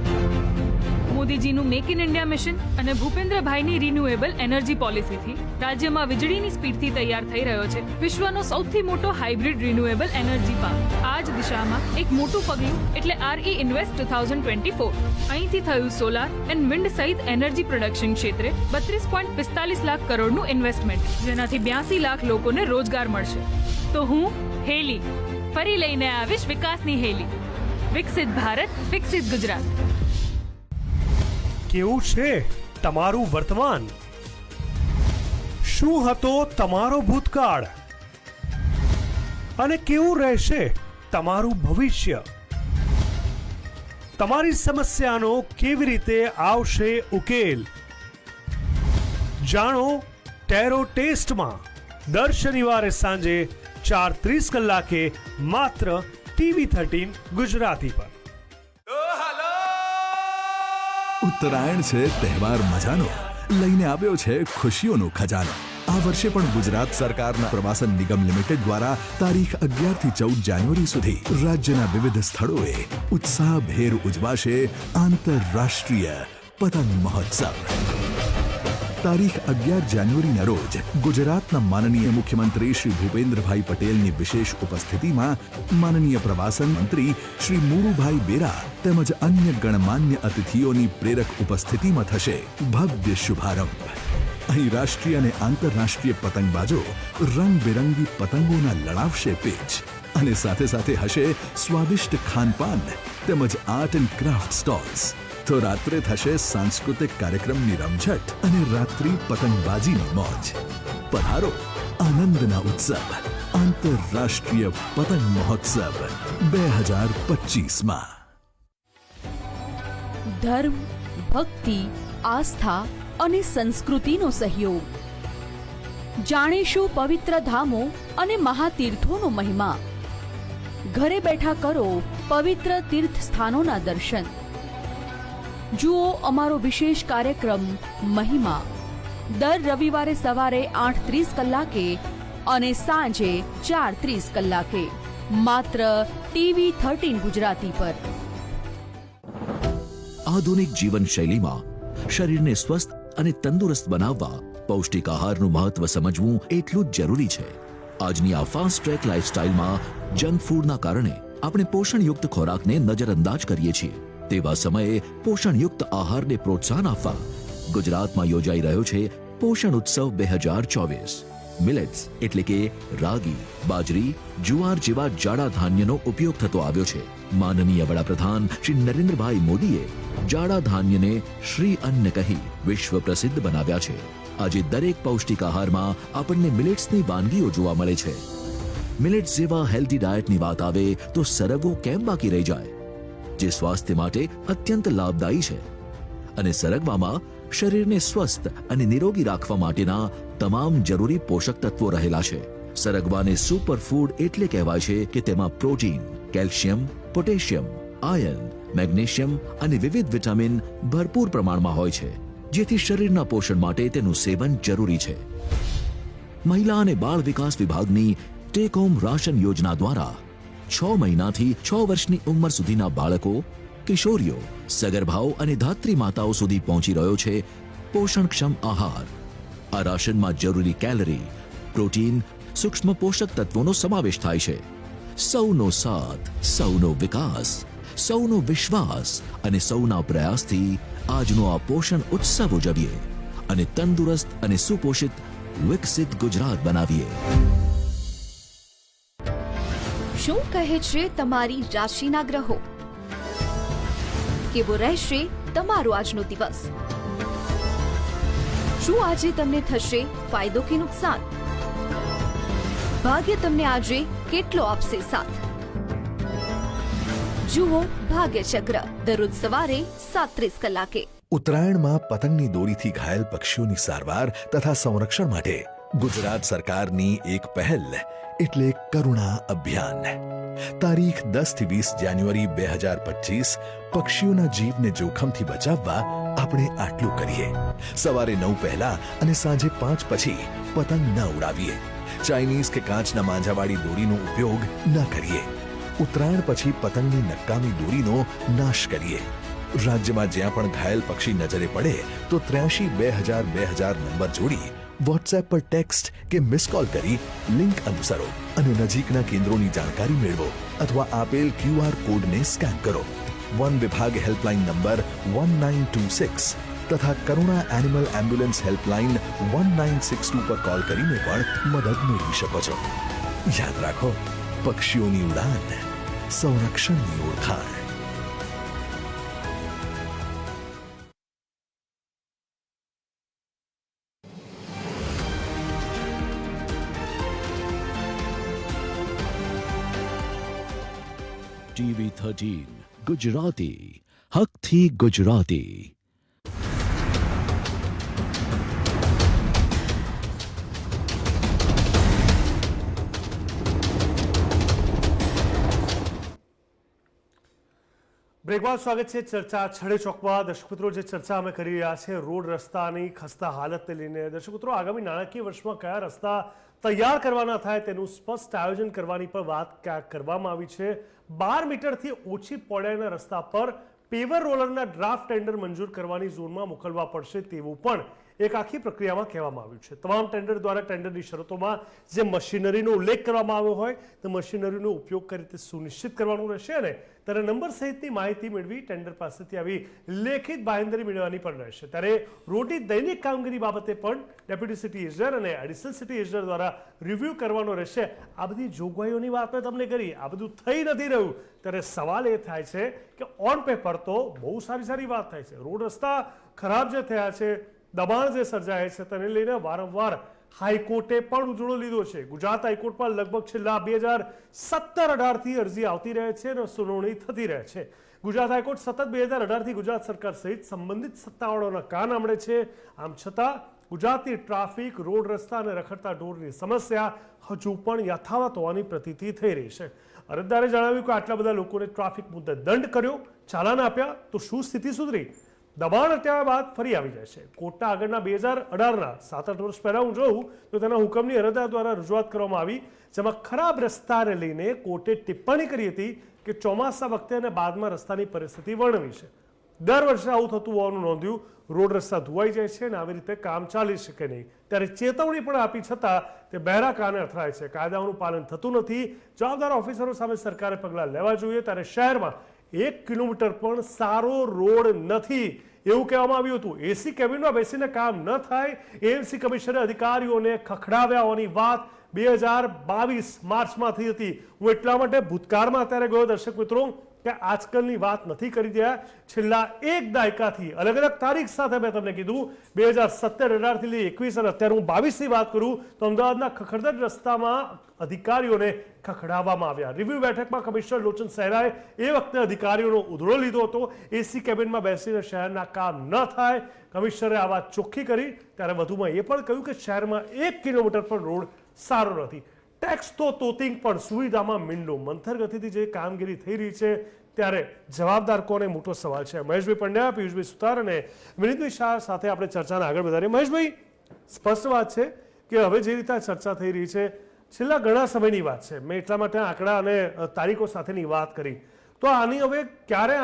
મોદીજીનું મેક ઇન ઇન્ડિયા મિશન અને ભૂપેન્દ્રભાઈની રિન્યુએબલ એનર્જી પોલિસીથી રાજ્યમાં વીજળીની સ્પીડથી તૈયાર થઈ રહ્યો છે વિશ્વનો સૌથી મોટો હાઇબ્રિડ રિન્યુએબલ એનર્જી પાર્ક. આ જ દિશામાં એક મોટું પગલું એટલે RE ઇન્વેસ્ટ 2024. અહીંથી થયું સોલાર એન્ડ વિન્ડ સહિત એનર્જી પ્રોડક્શન ક્ષેત્રે 32.45 લાખ કરોડનું ઇન્વેસ્ટમેન્ટ, જેનાથી 82 લાખ લોકોને રોજગાર મળશે. તો હું હેલી ફરી લઈને આવીશ વિકાસની હેલી. વિકસિત ભારત, વિકસિત ગુજરાત.
કેવું છે તમારું વર્તમાન? શું હતો તમારો ભૂતકાળ? અને કેવું રહેશે તમારું ભવિષ્ય? તમારી સમસ્યાનો કેવી રીતે આવશે ઉકેલ? જાણો ટેરો ટેસ્ટમાં દર શનિવારે સાંજે 4:30 કલાકે માત્ર TV13 ગુજરાતી પર.
ઉત્તરાયણ છે તહેવાર મજાનો, લઈને આવ્યો છે ખુશીઓનો ખજાનો. આ વર્ષે પણ ગુજરાત સરકારના પ્રવાસન નિગમ લિમિટેડ દ્વારા તારીખ 11 થી 14 જાન્યુઆરી સુધી રાજ્યના વિવિધ સ્થળોએ ઉત્સાહભેર ઉજવાશે આંતરરાષ્ટ્રીય પતંગ મહોત્સવ. તારીખ 11 જાન્યુઆરીના રોજ ગુજરાતના માનનીય મુખ્યમંત્રી શ્રી ભૂપેન્દ્રભાઈ પટેલની વિશેષ ઉપસ્થિતિમાં માનનીય પ્રવાસન મંત્રી શ્રી મુરુભાઈ બેરા તેમજ અન્ય ગણમાન્ય અતિથિઓની પ્રેરક ઉપસ્થિતિમાં થશે ભવ્ય શુભારંભ. અહીં રાષ્ટ્રીય અને આંતરરાષ્ટ્રીય પતંગબાજો રંગબેરંગી પતંગોના લડાવશે પેચ અને સાથે સાથે હશે સ્વાદિષ્ટ ખાનપાન તેમજ આર્ટ એન્ડ ક્રાફ્ટ સ્ટોલ્સ. તો રાત્રે થશે સાંસ્કૃતિક કાર્યક્રમની રમઝટ અને રાત્રિ પતંગબાજીની મોજ. પધારો આનંદના ઉત્સવ આંતરરાષ્ટ્રીય પતંગ મહોત્સવ 2025માં.
ધર્મ, ભક્તિ, આસ્થા અને સંસ્કૃતિનો સહયોગ. જાણીશું પવિત્ર ધામો અને મહાતીર્થોનો મહિમા. ઘરે બેઠા કરો પવિત્ર તીર્થ સ્થાનોના દર્શન. જુઓ અમારો વિશેષ કાર્યક્રમ મહિમા દર રવિવારે સવારે 8:30 કલાકે અને સાંજે 4:30 કલાકે માત્ર TV13 ગુજરાતી પર.
આધુનિક જીવનશૈલીમાં શરીરને સ્વસ્થ અને તંદુરસ્ત બનાવવા પૌષ્ટિક આહારનું મહત્વ સમજવું એટલું જ જરૂરી છે. આજની આ ફાસ્ટ ટ્રેક લાઇફસ્ટાઇલમાં જંક ફૂડના કારણે આપણે પોષણયુક્ત ખોરાકને નજરઅંદાજ કરીએ છીએ. તેવા સમયે પોષણયુક્ત આહારને પ્રોત્સાહન આપવા ગુજરાતમાં યોજાઈ રહ્યો છે પોષણ ઉત્સવ 2024. મિલેટ્સ એટલે કે રાગી, બાજરી, જુવાર જેવા જાડા ધાન્યનો ઉપયોગ થતો આવ્યો છે. માનનીય વડાપ્રધાન શ્રી નરેન્દ્રભાઈ મોદીએ જાડા ધાન્યને શ્રી અન્ન કહી વિશ્વ પ્રસિદ્ધ બનાવ્યા છે. આજે દરેક પૌષ્ટિક આહારમાં આપણને મિલેટ્સની વાનગીઓ જોવા મળે છે. મિલેટ્સ જેવા હેલ્ધી ડાયટની વાત આવે તો સરગવો કેમ બાકી રહી જાય, જે સ્વાસ્થ્ય માટે અત્યંત લાભદાયી છે. અને સરગવામાં શરીરને સ્વસ્થ અને નિરોગી રાખવા માટેના તમામ જરૂરી પોષક તત્વો રહેલા છે. સરગવાને સુપર ફૂડ એટલે કહેવાય છે કે તેમાં protein, calcium, potassium, iron, magnesium અને વિવિધ વિટામિન ભરપૂર પ્રમાણમાં હોય છે, જેથી શરીરના પોષણ માટે તેનું સેવન જરૂરી છે. મહિલા અને બાળ વિકાસ વિભાગની ટેક હોમ રાશન યોજના દ્વારા 6 મહિનાથી 6 વર્ષની ઉંમર સુધીના બાળકો, કિશોરીઓ, સગર્ભાઓ અને ધાત્રી માતાઓ સુધી પહોંચી રહ્યો છે પોષણક્ષમ આહાર. આ રાશનમાં જરૂરી કેલરી, પ્રોટીન, સૂક્ષ્મ પોષક તત્વોનો સમાવેશ થાય છે. સૌનો સાથ, સૌનો વિકાસ, સૌનો વિશ્વાસ અને સૌના પ્રયાસથી આજનો આ પોષણ ઉત્સવ ઉજવીએ અને તંદુરસ્ત અને સુપોષિત વિકસિત ગુજરાત બનાવીએ.
શું કહે છે તમારી રાશિના ગ્રહો? કેવો રહેશે તમારો આજનો દિવસ? શું આજે તમને થશે ફાયદો કે નુકસાન? ભાગ્ય તમને આજે કેટલો આપશે સાથ? જુઓ ભાગ્યચક્ર દરરોજ સવારે 7:30 કલાકે.
ઉત્તરાયણમાં પતંગની દોરીથી ઘાયલ પક્ષીઓની સારવાર તથા સંરક્ષણ માટે ગુજરાત સરકારની એક પહેલ એટલે કરુણા અભિયાન. તારીખ 10 થી 20 જાન્યુઆરી 2025 પક્ષીઓના જીવને જોખમથી બચાવવા આપણે આટલું કરીએ. સવારે 9 પહેલા અને સાંજે 5 પછી પતંગ ન ઉડાવીએ. ચાઇનીઝ કે કાચના માંજાવાળી દોરીનો ઉપયોગ ન કરીએ. ઉત્તરાયણ પછી પતંગની નકામી દોરીનો નાશ કરીએ. રાજ્યમાં જ્યાં પણ ઘાયલ પક્ષી નજરે પડે તો 83-2000-2000 નંબર જોડી વોટ્સએપ પર ટેક્સ્ટ કે મિસ કોલ કરી લિંક અનુસરો અને નજીકના કેન્દ્રોની જાણકારી મેળવો અથવા આપેલ QR કોડને સ્કેન કરો. વન વિભાગ હેલ્પલાઇન નંબર 1926 તથા કરુણા એનિમલ એમ્બ્યુલન્સ હેલ્પલાઇન 1962 પર કોલ કરીને પણ મદદ મેળવી શકો છો. યાદ રાખો, પક્ષીઓની ઉડાન સંરક્ષણની ઓળખાણ.
TV13 ગુજરાતી હકથી ગુજરાતી.
બ્રેક બાદ સ્વાગત છે ચર્ચા છડે ચોકમાં. દર્શક મિત્રો, જે ચર્ચા અમે કરી રહ્યા છે રોડ રસ્તાની ખસ્તા હાલતને લઈને. દર્શક મિત્રો, આગામી નાણાકીય વર્ષમાં કયા રસ્તા તૈયાર કરવાના થાય તેનું સ્પષ્ટ આયોજન કરવાની પણ વાત ક્યાંક કરવામાં આવી છે. 12 મીટરથી ઓછી પહોળાઈના રસ્તા પર પેવર રોલરના ડ્રાફ્ટ ટેન્ડર મંજૂર કરવાની ઝોનમાં મોકલવા પડશે તેવું પણ એક આખી પ્રક્રિયામાં કહેવામાં આવ્યું છે. તમામ ટેન્ડર દ્વારા ટેન્ડરની શરતોમાં જે મશીનરીનો ઉલ્લેખ કરવામાં આવ્યો હોય તે મશીનરીનો ઉપયોગ કઈ રીતે સુનિશ્ચિત કરવાનું રહેશે અને ત્યારે નંબર સહિતની માહિતી મેળવી ટેન્ડર પાસેથી આવી લેખિત બાંહેધરી મેળવવાની પણ રહેશે. ત્યારે રોડની દૈનિક કામગીરી બાબતે પણ ડેપ્યુટી સિટી એન્જિનિયર અને એડિશનલ સિટી એન્જિનિયર દ્વારા રિવ્યૂ કરવાનો રહેશે. આ બધી જોગવાઈઓની વાત મેં તમને કરી, આ બધું થઈ નથી રહ્યું. ત્યારે સવાલ એ થાય છે કે ઓન પેપર તો બહુ સારી વાત થાય છે. રોડ રસ્તા ખરાબ જે થયા છે, દબાણ જે સર્જાય છે તેને લઈને વારંવાર હાઈકોર્ટે પણ ઉજળો લીધો છે. ગુજરાત હાઈકોર્ટમાં લગભગ છેલ્લા 2017-18થી અરજી આવતી રહે છે અને સુનાવણી થતી રહે છે. ગુજરાત હાઈકોર્ટ સતત 2018થી ગુજરાત સરકાર સહિત સંબંધિત સત્તાવાળાઓના કાન આંબળે છે. આમ છતાં ગુજરાતની ટ્રાફિક, રોડ રસ્તા અને રખડતા ઢોરની સમસ્યા હજુ પણ યથાવત હોવાની પ્રતીતિ થઈ રહી છે. અરજદારે જણાવ્યું કે આટલા બધા લોકોને ટ્રાફિક મુદ્દે દંડ કર્યો, ચાલાન આપ્યા તો શું સ્થિતિ સુધરી? દબાણ હટાવ્યા બાદ ફરી આવી જાય છે. કોર્ટના આગળના 2018ના 7-8 વર્ષ પહેલા હું જોઉં તો તેના હુકમની અરજદાર દ્વારા રજૂઆત કરવામાં આવી, જેમાં ખરાબ રસ્તાને લઈને કોર્ટે ટિપ્પણી કરી હતી કે ચોમાસા વખતે અને બાદમાં રસ્તાની પરિસ્થિતિ વર્ણવી છે. દર વર્ષે આવું થતું હોવાનું નોંધ્યું. રોડ રસ્તા ધોવાઈ જાય છે અને આવી રીતે કામ ચાલી શકે નહીં. ત્યારે ચેતવણી પણ આપી છતાં તે બહેરા કાને અથડાય છે. કાયદાઓનું પાલન થતું નથી. જવાબદાર ઓફિસરો સામે સરકારે પગલાં લેવા જોઈએ. ત્યારે શહેરમાં 1 કિલોમીટર પણ સારો રોડ નથી એવું કહેવામાં આવ્યું હતું. એસી કેબિનમાં બેસીને કામ ન થાય, એએમસી કમિશનરે અધિકારીઓને ખખડાવ્યા હોવાની વાત 2022 માર્ચમાં થઈ હતી. હું એટલા માટે ભૂતકાળમાં અત્યારે ગયો દર્શક મિત્રો કે આજકાલની વાત નથી કરી રહ્યા. છેલ્લા એક દાયકાથી અલગ અલગ તારીખ સાથે મેં તમને કીધું 2017-18થી લઈ 21 અને અત્યારે હું 22ની વાત કરું તો અમદાવાદના ખખડધજ રસ્તામાં અધિકારીઓને ખખડાવવામાં આવ્યા. રિવ્યુ બેઠકમાં કમિશનર લોચન સહેરાએ એ વખતે અધિકારીઓનો ઉધડો લીધો હતો. એસી કેબિનમાં બેસીને શહેરના કામ ન થાય. કમિશનરે આ વાત ચોખ્ખી કરી. ત્યારે વધુમાં એ પણ કહ્યું કે શહેરમાં 1 કિલોમીટર પણ રોડ સારો નથી. ટેક્સ તો તોતિંગ પણ સુવિધામાં મીંડું. મંથર ગતિથી જે કામગીરી થઈ રહી છે ત્યારે જવાબદાર કોને મોટો સવાલ છે. મહેશભાઈ પંડ્યા, પિયુષભાઈ સુતાર અને વિનીતભાઈ શાહ સાથે આપણે ચર્ચાને આગળ વધારીએ. મહેશભાઈ, સ્પષ્ટ વાત છે કે હવે જે રીતે ચર્ચા થઈ રહી છે છેલ્લા ઘણા સમયની વાત છે. મેં એટલા માટે આંકડા અને તારીખો સાથેની વાત કરી. તો આની હવે ક્યારે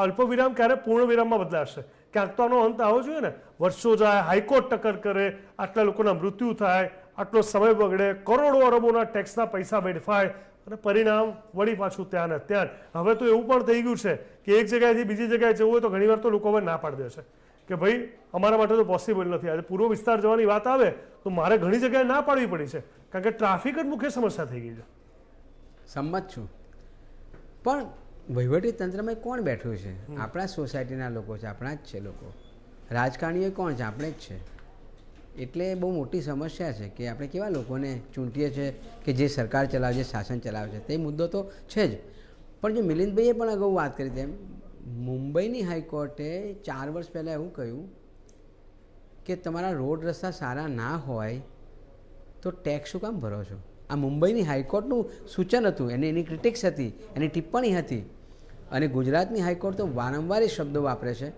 અલ્પવિરામ ક્યારે પૂર્ણ વિરામમાં બદલાશે? ક્યાંક તો આનો અંત આવવો જોઈએ ને. વર્ષો જાય, હાઈકોર્ટ ટક્કર કરે, આટલા લોકોના મૃત્યુ થાય, આટલો સમય બગડે, કરોડો અરબોના ટેક્સના પૈસા વેડફાય અને પરિણામ વળી પાછું ત્યાં ને ત્યાં. હવે તો એવું પણ થઈ ગયું છે કે એક જગ્યાએથી બીજી જગ્યાએ જવું હોય તો ઘણીવાર તો લોકો હવે ના પાડી દે છે કે ભાઈ અમારા માટે તો પોસિબલ નથી. આજે પૂર્વ વિસ્તાર જવાની વાત આવે તો મારે ઘણી જગ્યાએ ના પાડવી પડી છે કારણ કે ટ્રાફિક જ મુખ્ય સમસ્યા થઈ ગઈ છે.
સંમત છું, પણ વહીવટી તંત્રમાં કોણ બેઠું છે? આપણા સોસાયટીના લોકો છે, આપણા જ છે લોકો. રાજકારણીઓ કોણ છે? આપણે જ છે. એટલે બહુ મોટી સમસ્યા છે કે આપણે કેવા લોકોને ચૂંટીએ છીએ કે જે સરકાર ચલાવે છે, શાસન ચલાવે છે, તે મુદ્દો તો છે જ. પણ જો મિલિંદભાઈએ પણ અગાઉ વાત કરી તેમ મુંબઈની હાઈકોર્ટે 4 વર્ષ પહેલાં એવું કહ્યું કે તમારા રોડ રસ્તા સારા ના હોય તો ટેક્સ શું કામ ભરો છો? આ મુંબઈની હાઈકોર્ટનું સૂચન હતું, એની ક્રિટિક્સ હતી, એની ટિપ્પણી હતી. અને ગુજરાતની હાઈકોર્ટ તો વારંવાર એ શબ્દો વાપરે છે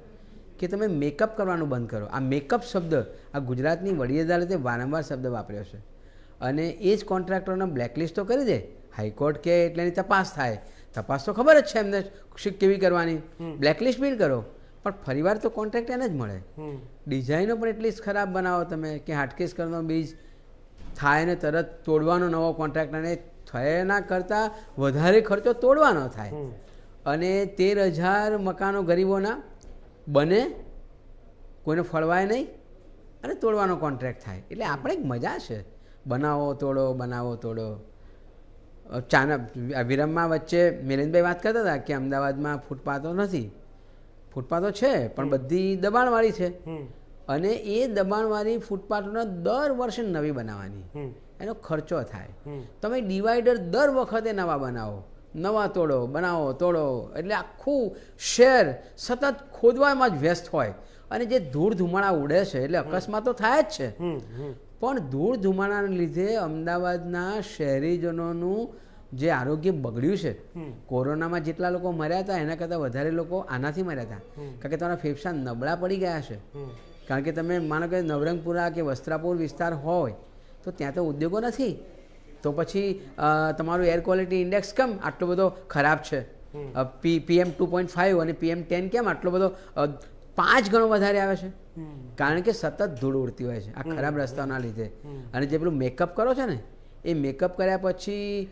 કે તમે મેકઅપ કરવાનું બંધ કરો. આ મેકઅપ શબ્દ આ ગુજરાતની વડી અદાલતે વારંવાર શબ્દ વાપર્યો છે. અને એ જ કોન્ટ્રાક્ટરોને બ્લેકલિસ્ટ તો કરી દે હાઈકોર્ટ કે એટલે એની તપાસ થાય. તપાસ તો ખબર જ છે એમને કેવી કરવાની, બ્લેકલિસ્ટ બી કરો, પણ ફરીવાર તો કોન્ટ્રાક્ટ એને જ મળે. ડિઝાઇનો પણ એટલી જ ખરાબ બનાવો તમે કે હાટકેસ કરવાનો બીજ થાય ને તરત તોડવાનો નવો કોન્ટ્રાક્ટ, અને થયાના કરતાં વધારે ખર્ચો તોડવાનો થાય. અને 13,000 મકાનો ગરીબોના બને, કોઈને ફળવાય નહીં અને તોડવાનો કોન્ટ્રાક્ટ થાય. એટલે આપણે એક મજા છે, બનાવો તોડો, બનાવો તોડો. વિરમમાં વચ્ચે મિલિંદભાઈ વાત કરતા હતા કે અમદાવાદમાં ફૂટપાથો નથી. ફૂટપાથો છે પણ બધી દબાણવાળી છે, અને એ દબાણવાળી ફૂટપાથોને દર વર્ષે નવી બનાવવાની, એનો ખર્ચો થાય. તમે ડિવાઈડર દર વખતે નવા બનાવો, નવા તોડો, બનાવો તોડો, એટલે આખું શહેર સતત ખોદવામાં જ વ્યસ્ત હોય. અને જે ધૂળ ધુમાડા ઉડે છે એટલે અકસ્માત તો થાય જ છે, પણ ધૂળ ધુમાડાને લીધે અમદાવાદના શહેરીજનોનું જે આરોગ્ય બગડ્યું છે, કોરોનામાં જેટલા લોકો મર્યા હતા એના કરતાં વધારે લોકો આનાથી મર્યા હતા, કારણ કે તમારા ફેફસા નબળા પડી ગયા છે. કારણ કે તમે માનો કે નવરંગપુરા કે વસ્ત્રાપુર વિસ્તાર હોય તો ત્યાં તો ઉદ્યોગો નથી, તો પછી તમારું એર ક્વોલિટી ઇન્ડેક્સ કેમ આટલો બધો ખરાબ છે? PM 2.5 અને PM 10 કેમ આટલો બધો 5 ગણો વધારે આવે છે? કારણ કે સતત ધૂળ ઉડતી હોય છે આ ખરાબ રસ્તાઓના લીધે. અને જે પેલું મેકઅપ કરો છો ને, એ મેકઅપ કર્યા પછી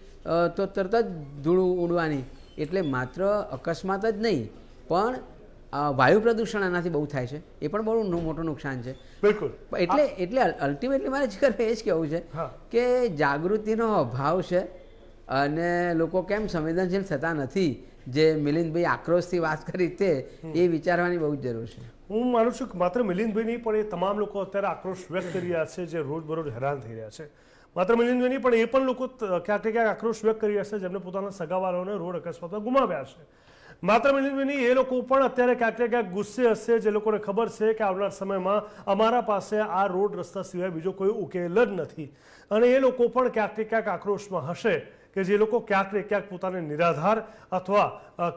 તો તરત જ ધૂળ ઉડવાની. એટલે માત્ર અકસ્માત જ નહીં પણ વાયુ પ્રદૂષણ આનાથી બહુ થાય છે, એ પણ બહુ મોટું નુકસાન છે.
બિલકુલ.
એટલે અલ્ટિમેટલી મારે જીગર એ જ કહેવું છે કે જાગૃતિનો અભાવ છે અને લોકો કેમ સંવેદનશીલ થતા નથી, જે મિલિંદભાઈ આક્રોશથી વાત કરી તે એ વિચારવાની બહુ જ જરૂર છે.
હું માનું છું કે માત્ર મિલિંદભાઈ નહીં પણ એ તમામ લોકો અત્યારે આક્રોશ વ્યક્ત કરી રહ્યા છે જે રોજબરોજ હેરાન થઈ રહ્યા છે. માત્ર મિલિંદભાઈ નહીં પણ એ પણ લોકો ક્યાંક ને ક્યાંક આક્રોશ વ્યક્ત કરી રહ્યા છે જેમને પોતાના સગાવાળાઓને રોડ અકસ્માતમાં ગુમાવ્યા છે. માત્ર મિલિંદભાઈ નહીં, એ લોકો પણ અત્યારે ક્યાંક ને ક્યાંક ગુસ્સે હશે, જે લોકોને ખબર છે કે આવનાર સમયમાં અમારા પાસે આ રોડ રસ્તા સિવાય બીજો કોઈ ઉકેલ જ નથી. અને એ લોકો પણ ક્યાંક ને ક્યાંક આક્રોશમાં હશે કે જે લોકો ક્યાંક ને ક્યાંક પોતાને નિરાધાર અથવા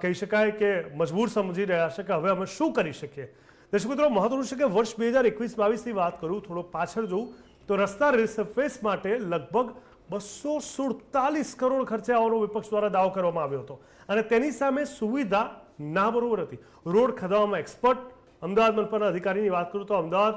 કહી શકાય કે મજબૂર સમજી રહ્યા છે કે હવે અમે શું કરી શકીએ. દર્શક મિત્રો, મહત્વનું છે કે વર્ષ 2021-22ની વાત કરું, થોડો પાછળ જોઉં તો રસ્તા રિસર્ફેસ માટે લગભગ 247 કરોડ ખર્ચે આવવાનો વિપક્ષ દ્વારા દાવો કરવામાં આવ્યો હતો. અને તેની સામે સુવિધા ના બરોબર હતી. રોડ ખોદવામાં એક્સપર્ટ અમદાવાદ મનપાના અધિકારીની વાત કરું તો અમદાવાદ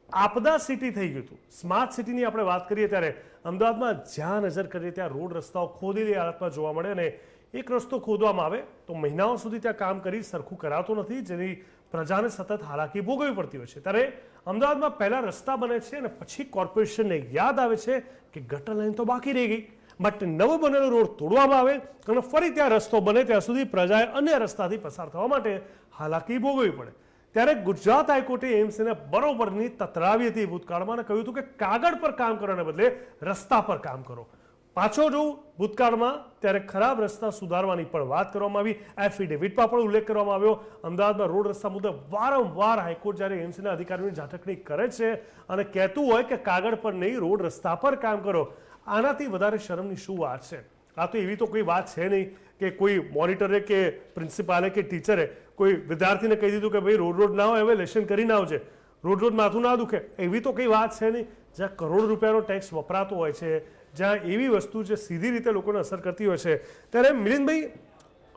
આપદા સિટી થઈ ગયું હતું. સ્માર્ટ સિટીની આપણે વાત કરીએ ત્યારે અમદાવાદમાં જ્યાં નજર કરીએ ત્યાં રોડ રસ્તાઓ ખોદેલી હાલતમાં જોવા મળે, અને એક રસ્તો ખોદવામાં આવે તો મહિનાઓ સુધી ત્યાં કામ કરી સરખું કરાતું નથી, જેની પ્રજાને સતત હાલાકી ભોગવવી પડતી હોય છે. ત્યારે અમદાવાદમાં પહેલા રસ્તા બને છે અને પછી કોર્પોરેશનને યાદ આવે છે કે ગટર લાઈન તો બાકી રહી ગઈ, બટ નવો બનેલો રોડ તોડવામાં આવે અને ફરી ત્યાં રસ્તો બને ત્યાં સુધી પ્રજાએ અન્ય રસ્તાથી પસાર થવા માટે હાલાકી ભોગવવી પડે. ત્યારે ગુજરાત હાઈકોર્ટે એમ્સને બરોબરની તતરાવી હતી ભૂતકાળમાં અને કહ્યું હતું કે કાગળ પર કામ કરવાને બદલે રસ્તા પર કામ કરો. પાછો જો ભૂતકાળમાં ત્યારે ખરાબ રસ્તા સુધારવાની પણ વાત કરવામાં આવી, એફિડેવિટમાં પણ ઉલ્લેખ કરવામાં આવ્યો. અમદાવાદમાં રોડ રસ્તા મુદ્દે વારંવાર હાઈકોર્ટ જ્યારે એમ્સના અધિકારીઓની ઝાટકણી કરે છે અને કહેતું હોય કે કાગળ પર નહીં રોડ રસ્તા પર કામ કરો, આનાથી વધારે શરમની શું વાત છે? આ તો એવી તો કોઈ વાત છે નહીં કે કોઈ મોનિટરે કે પ્રિન્સિપાલે કે ટીચરે કોઈ વિદ્યાર્થીને કહી દીધું કે ભાઈ રોડ ના હોય હવે લેશન કરીને આવજે, રોડ માથું ના દુખે. એવી તો કંઈ વાત છે નહીં. જ્યાં કરોડ રૂપિયાનો ટેક્સ વપરાતો હોય છે, જ્યાં એવી વસ્તુ જે સીધી રીતે લોકોને અસર કરતી હોય છે, ત્યારે મિલિંદભાઈ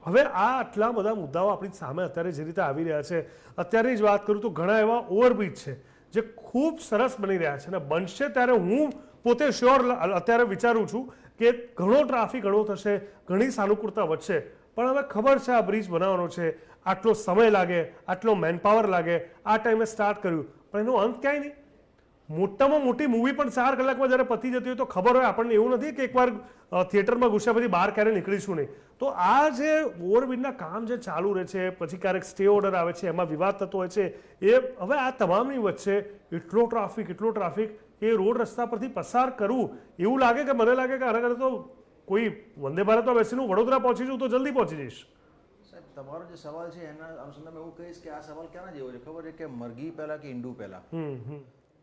હવે આ આટલા બધા મુદ્દાઓ આપણી સામે અત્યારે જે રીતે આવી રહ્યા છે, અત્યારની જ વાત કરું તો ઘણા એવા ઓવરબ્રિજ છે જે ખૂબ સરસ બની રહ્યા છે અને બનશે ત્યારે હું પોતે શ્યોર અત્યારે વિચારું છું કે ઘણો ટ્રાફિક ઘણો થશે, ઘણી સાનુકૂળતા વધશે, પણ હવે ખબર છે આ બ્રિજ બનાવવાનો છે, આટલો સમય લાગે, આટલો મેનપાવર લાગે, આ ટાઈમે સ્ટાર્ટ કર્યું, પણ એનો અંત ક્યાંય નહીં. મોટામાં મોટી મૂવી પણ 4 કલાકમાં જ્યારે પતી જતી હોય તો ખબર હોય આપણને, એવું નથી કે એકવાર થિયેટરમાં ઘૂસ્યા પછી બહાર ક્યારે નીકળીશું નહીં. તો આ જે ઓવરબ્રિજના કામ જે ચાલુ રહે છે, પછી ક્યારેક સ્ટે ઓર્ડર આવે છે, એમાં વિવાદ થતો હોય છે, એ હવે આ તમામની વચ્ચે એટલો ટ્રાફિક એ રોડ રસ્તા પરથી પસાર કરવું, એવું લાગે કે મને લાગે કે આના તો કોઈ વંદે ભારતમાં બેસીને હું વડોદરા પહોંચી જઉં તો જલ્દી પહોંચી જઈશ.
સાહેબ, તમારો જે સવાલ છે એના અનુસંધાનમાં એવું કહીશ કે આ સવાલ ક્યાંના જેવો છે ખબર છે કે મરઘી પહેલા કે ઈંડું પહેલા,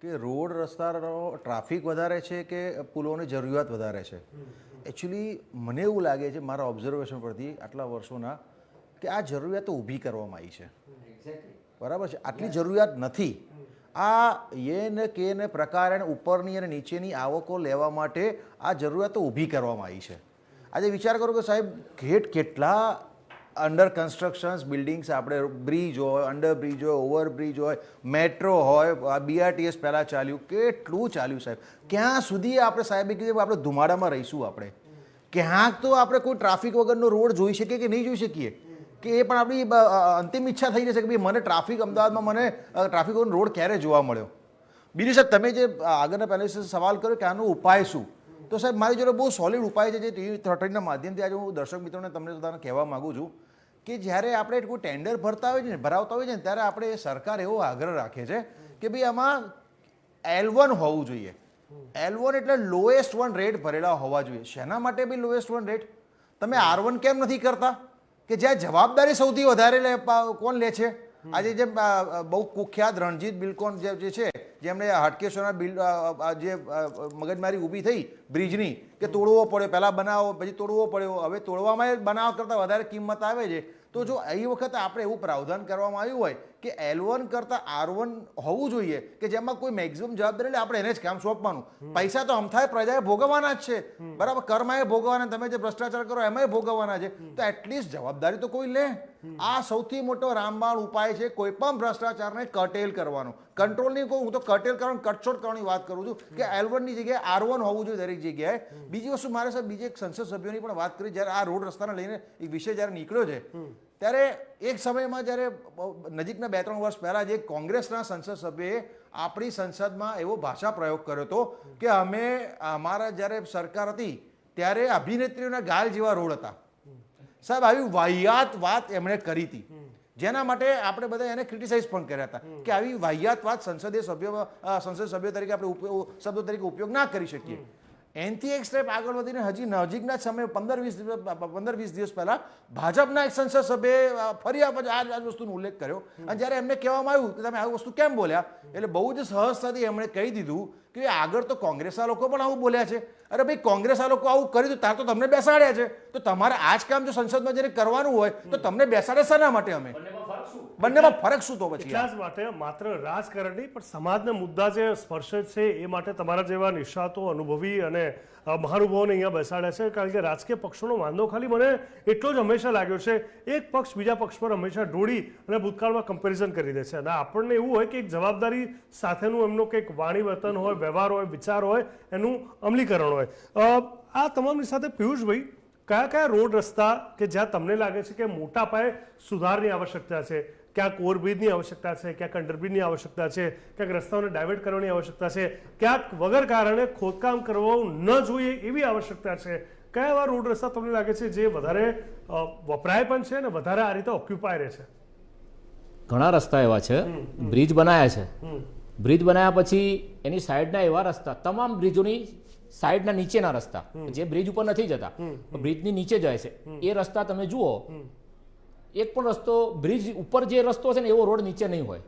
કે રોડ રસ્તાનો ટ્રાફિક વધારે છે કે પુલોની જરૂરિયાત વધારે છે. એકચ્યુઅલી મને એવું લાગે છે મારા ઓબ્ઝર્વેશન પરથી આટલા વર્ષોના કે આ જરૂરિયાતો ઊભી કરવામાં આવી છે. બરાબર છે, આટલી જરૂરિયાત નથી. આ એ ને કે ને પ્રકારે ઉપરની અને નીચેની આવકો લેવા માટે આ જરૂરિયાતો ઊભી કરવામાં આવી છે. આજે વિચાર કરો કે સાહેબ કેટલા અંડર કન્સ્ટ્રક્શન્સ બિલ્ડિંગ્સ, આપણે બ્રિજ હોય, અંડરબ્રિજ હોય, ઓવરબ્રિજ હોય, મેટ્રો હોય, BRTS પહેલાં ચાલ્યું, કેટલું ચાલ્યું સાહેબ. ક્યાં સુધી આપણે સાહેબે કીધું આપણે ધુમાડામાં રહીશું? આપણે ક્યાંક તો આપણે કોઈ ટ્રાફિક વગરનો રોડ જોઈ શકીએ કે નહીં જોઈ શકીએ? કે એ પણ આપણી અંતિમ ઈચ્છા થઈ જશે કે ભાઈ મને ટ્રાફિક, અમદાવાદમાં મને ટ્રાફિક વગરનો રોડ ક્યારે જોવા મળ્યો? બીજું સાહેબ, તમે જે આગળના પહેલા સવાલ કર્યો કે આનો ઉપાય શું, તો સાહેબ મારી જોડે બહુ સોલિડ ઉપાય છે જે TV30 માધ્યમથી આજે હું દર્શક મિત્રોને તમને બધાને કહેવા માગું છું કે જ્યારે આપણે કોઈ ટેન્ડર ભરાવતા હોય છે ને ત્યારે આપણે સરકાર એવો આગ્રહ રાખે છે કે ભાઈ આમાં L1 હોવું જોઈએ. L1 એટલે લોએસ્ટ વન રેટ ભરેલા હોવા જોઈએ. શેના માટે ભાઈ લોએસ્ટ વન રેટ? તમે R1 કેમ નથી કરતા કે જ્યાં જવાબદારી સૌથી વધારે કોણ લે છે? આજે જે બહુ કુખ્યાત રણજીત બિલકોન જે છે, જેમણે હાટકેશ્વરના બિલ જે મગજમારી ઊભી થઈ બ્રિજની કે તોડવો પડ્યો, પહેલાં બનાવો પછી તોડવો પડ્યો, હવે તોડવામાં બનાવવા કરતાં વધારે કિંમત આવે છે. તો જો એ વખતે આપણે એવું પ્રાવધાન કરવામાં આવ્યું હોય કે L1 કરતાં R1 હોવું જોઈએ કે જેમાં કોઈ મેક્સિમમ જવાબદારી લે, આપણે એને જ કામ સોંપવાનું. પૈસા તો અમથાય પ્રજાએ ભોગવવાના જ છે, બરાબર, કર્માએ ભોગવવાના, તમે જે ભ્રષ્ટાચાર કરો એમાંય ભોગવવાના છે, તો એટલીસ્ટ જવાબદારી તો કોઈ લે. આ સૌથી મોટો રામબાણ ઉપાય છે કોઈ પણ ભ્રષ્ટાચારને કટેલ કરવાનો. કંટ્રોલની હું તો કટેલ કરવાનું, કટછોટ કરવાની વાત કરું છું કે L1 ની જગ્યાએ R1 હોવું જોઈએ દરેક જગ્યાએ. બીજી વસ્તુ મારે સાહેબ બીજી એક સંસદ સભ્યોની પણ વાત કરી, જ્યારે આ રોડ રસ્તાને લઈને એક વિષય જ્યારે નીકળ્યો છે ત્યારે એક સમયમાં જ્યારે નજીકના 2-3 વર્ષ પહેલાં જે કોંગ્રેસના સંસદ સભ્યએ આપણી સંસદમાં એવો ભાષા પ્રયોગ કર્યો હતો કે અમારા જ્યારે સરકાર હતી ત્યારે અભિનેત્રીઓના ગાલ જેવા રોડ હતા. સાહેબ, આવી વાહિયાત વાત એમણે કરી હતી, જેના માટે આપણે બધા એને ક્રિટિસાઇઝ પણ કર્યા હતા કે આવી વાહિયાત વાત સંસદ સભ્યો તરીકે આપણે શબ્દો તરીકે ઉપયોગ ના કરી શકીએ. એનથી એક સ્ટેપ આગળ વધીને હજી નજીકના સમય 15-20 દિવસ પહેલા ભાજપના એક સંસદ સભ્યએ ફરી આ વસ્તુનો ઉલ્લેખ કર્યો અને જ્યારે એમને કહેવામાં આવ્યું કે તમે આ વસ્તુ કેમ બોલ્યા, એટલે બહુ જ સહજતાથી એમણે કહી દીધું કે આગળ તો કોંગ્રેસના લોકો પણ આવું બોલ્યા છે. અરે ભાઈ, કોંગ્રેસના લોકો આવું કર્યું તો તાર તો તમને બેસાડ્યા છે, તો તમારે આ જ કામ જો સંસદમાં જઈને કરવાનું હોય તો તમને બેસાડે શાના માટે? અમે બંનેમાં ફરક શું? તો પછી
એટલા જ માટે માત્ર રાજકારણ નહીં પણ સમાજના મુદ્દા જે સ્પર્શે છે એ માટે તમારા જેવા નિષ્ણાતો, અનુભવી અને મહાનુભાવોને અહીંયા બેસાડ્યા છે. કારણ કે રાજકીય પક્ષોનો વાંધો ખાલી મને એટલો જ હંમેશા લાગ્યો છે, એક પક્ષ બીજા પક્ષ પર હંમેશા ઢોળી અને ભૂતકાળમાં કમ્પેરિઝન કરી દે છે. અને આપણને એવું હોય કે એક જવાબદારી સાથેનું એમનો કંઈક વાણી વર્તન હોય, વ્યવહાર હોય, વિચાર હોય, એનું અમલીકરણ હોય. આ તમામની સાથે પિયુષભાઈ, કયા કયા રોડ રસ્તા કે જ્યાં તમને લાગે છે કે મોટા પાયે સુધારની આવશ્યકતા છે? ક્યાંક ઓવરબ્રિજની આવશ્યકતા છે, ક્યાંક અંડરબ્રિજની આવશ્યકતા છે, ક્યાંક રસ્તાઓને ડાયવર્ટ કરવાની આવશ્યકતા છે, ક્યાંક વગર કારણે ખોદકામ કરવું ન જોઈએ એવી આવશ્યકતા છે? કયા એવા રોડ રસ્તા તમને લાગે છે જે વધારે વપરાય પણ છે અને વધારે આ રીતે ઓક્યુપાય રહે છે?
ઘણા રસ્તા એવા છે, બ્રિજ બનાવ્યા છે. બ્રિજ બનાવ્યા પછી એની સાઈડના એવા રસ્તા, તમામ બ્રિજોની સાઈડના નીચેના રસ્તા જે બ્રિજ ઉપર નથી જતા, બ્રિજની નીચે જાય છે, એ રસ્તા તમે જુઓ, એક પણ રસ્તો બ્રિજ ઉપર જે રસ્તો છે ને એવો રોડ નીચે નહીં હોય.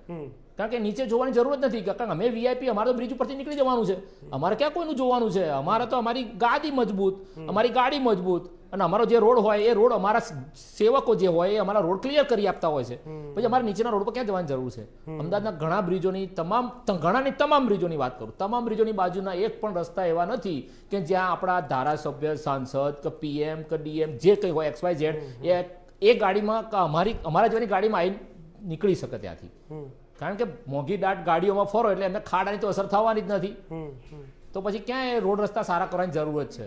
કારણ કે નીચે જોવાની જરૂર જ નથી, કારણ કે અમે VIP, અમારે તો બ્રિજ ઉપરથી નીકળી જવાનું છે, અમારે ક્યાં કોઈનું જોવાનું છે? અમારે તો અમારી ગાડી મજબૂત, અમારી ગાડી મજબૂત, અને અમારો જે રોડ હોય એ રોડ અમારા સેવકો જે હોય એ અમારા રોડ ક્લિયર કરી આપતા હોય છે. પછી અમારે નીચેના રોડ પર ક્યાં જવાની જરૂર છે? અમદાવાદના ઘણા બ્રિજોની તમામ બ્રિજોની વાત કરું, તમામ બ્રિજોની બાજુના એક પણ રસ્તા એવા નથી કે જ્યાં આપણા ધારાસભ્ય, સાંસદ કે PM કે DM જે કંઈ હોય XYZ એ ગાડીમાં અમારા જેવાની ગાડીમાં આવી નીકળી શકે ત્યાંથી. કારણ કે મોંઘી દાટ ગાડીઓમાં ફરો એટલે એમને ખાડાની તો અસર થવાની જ નથી. તો પછી ક્યાં એ રોડ રસ્તા સારા કરવાની જરૂરત છે?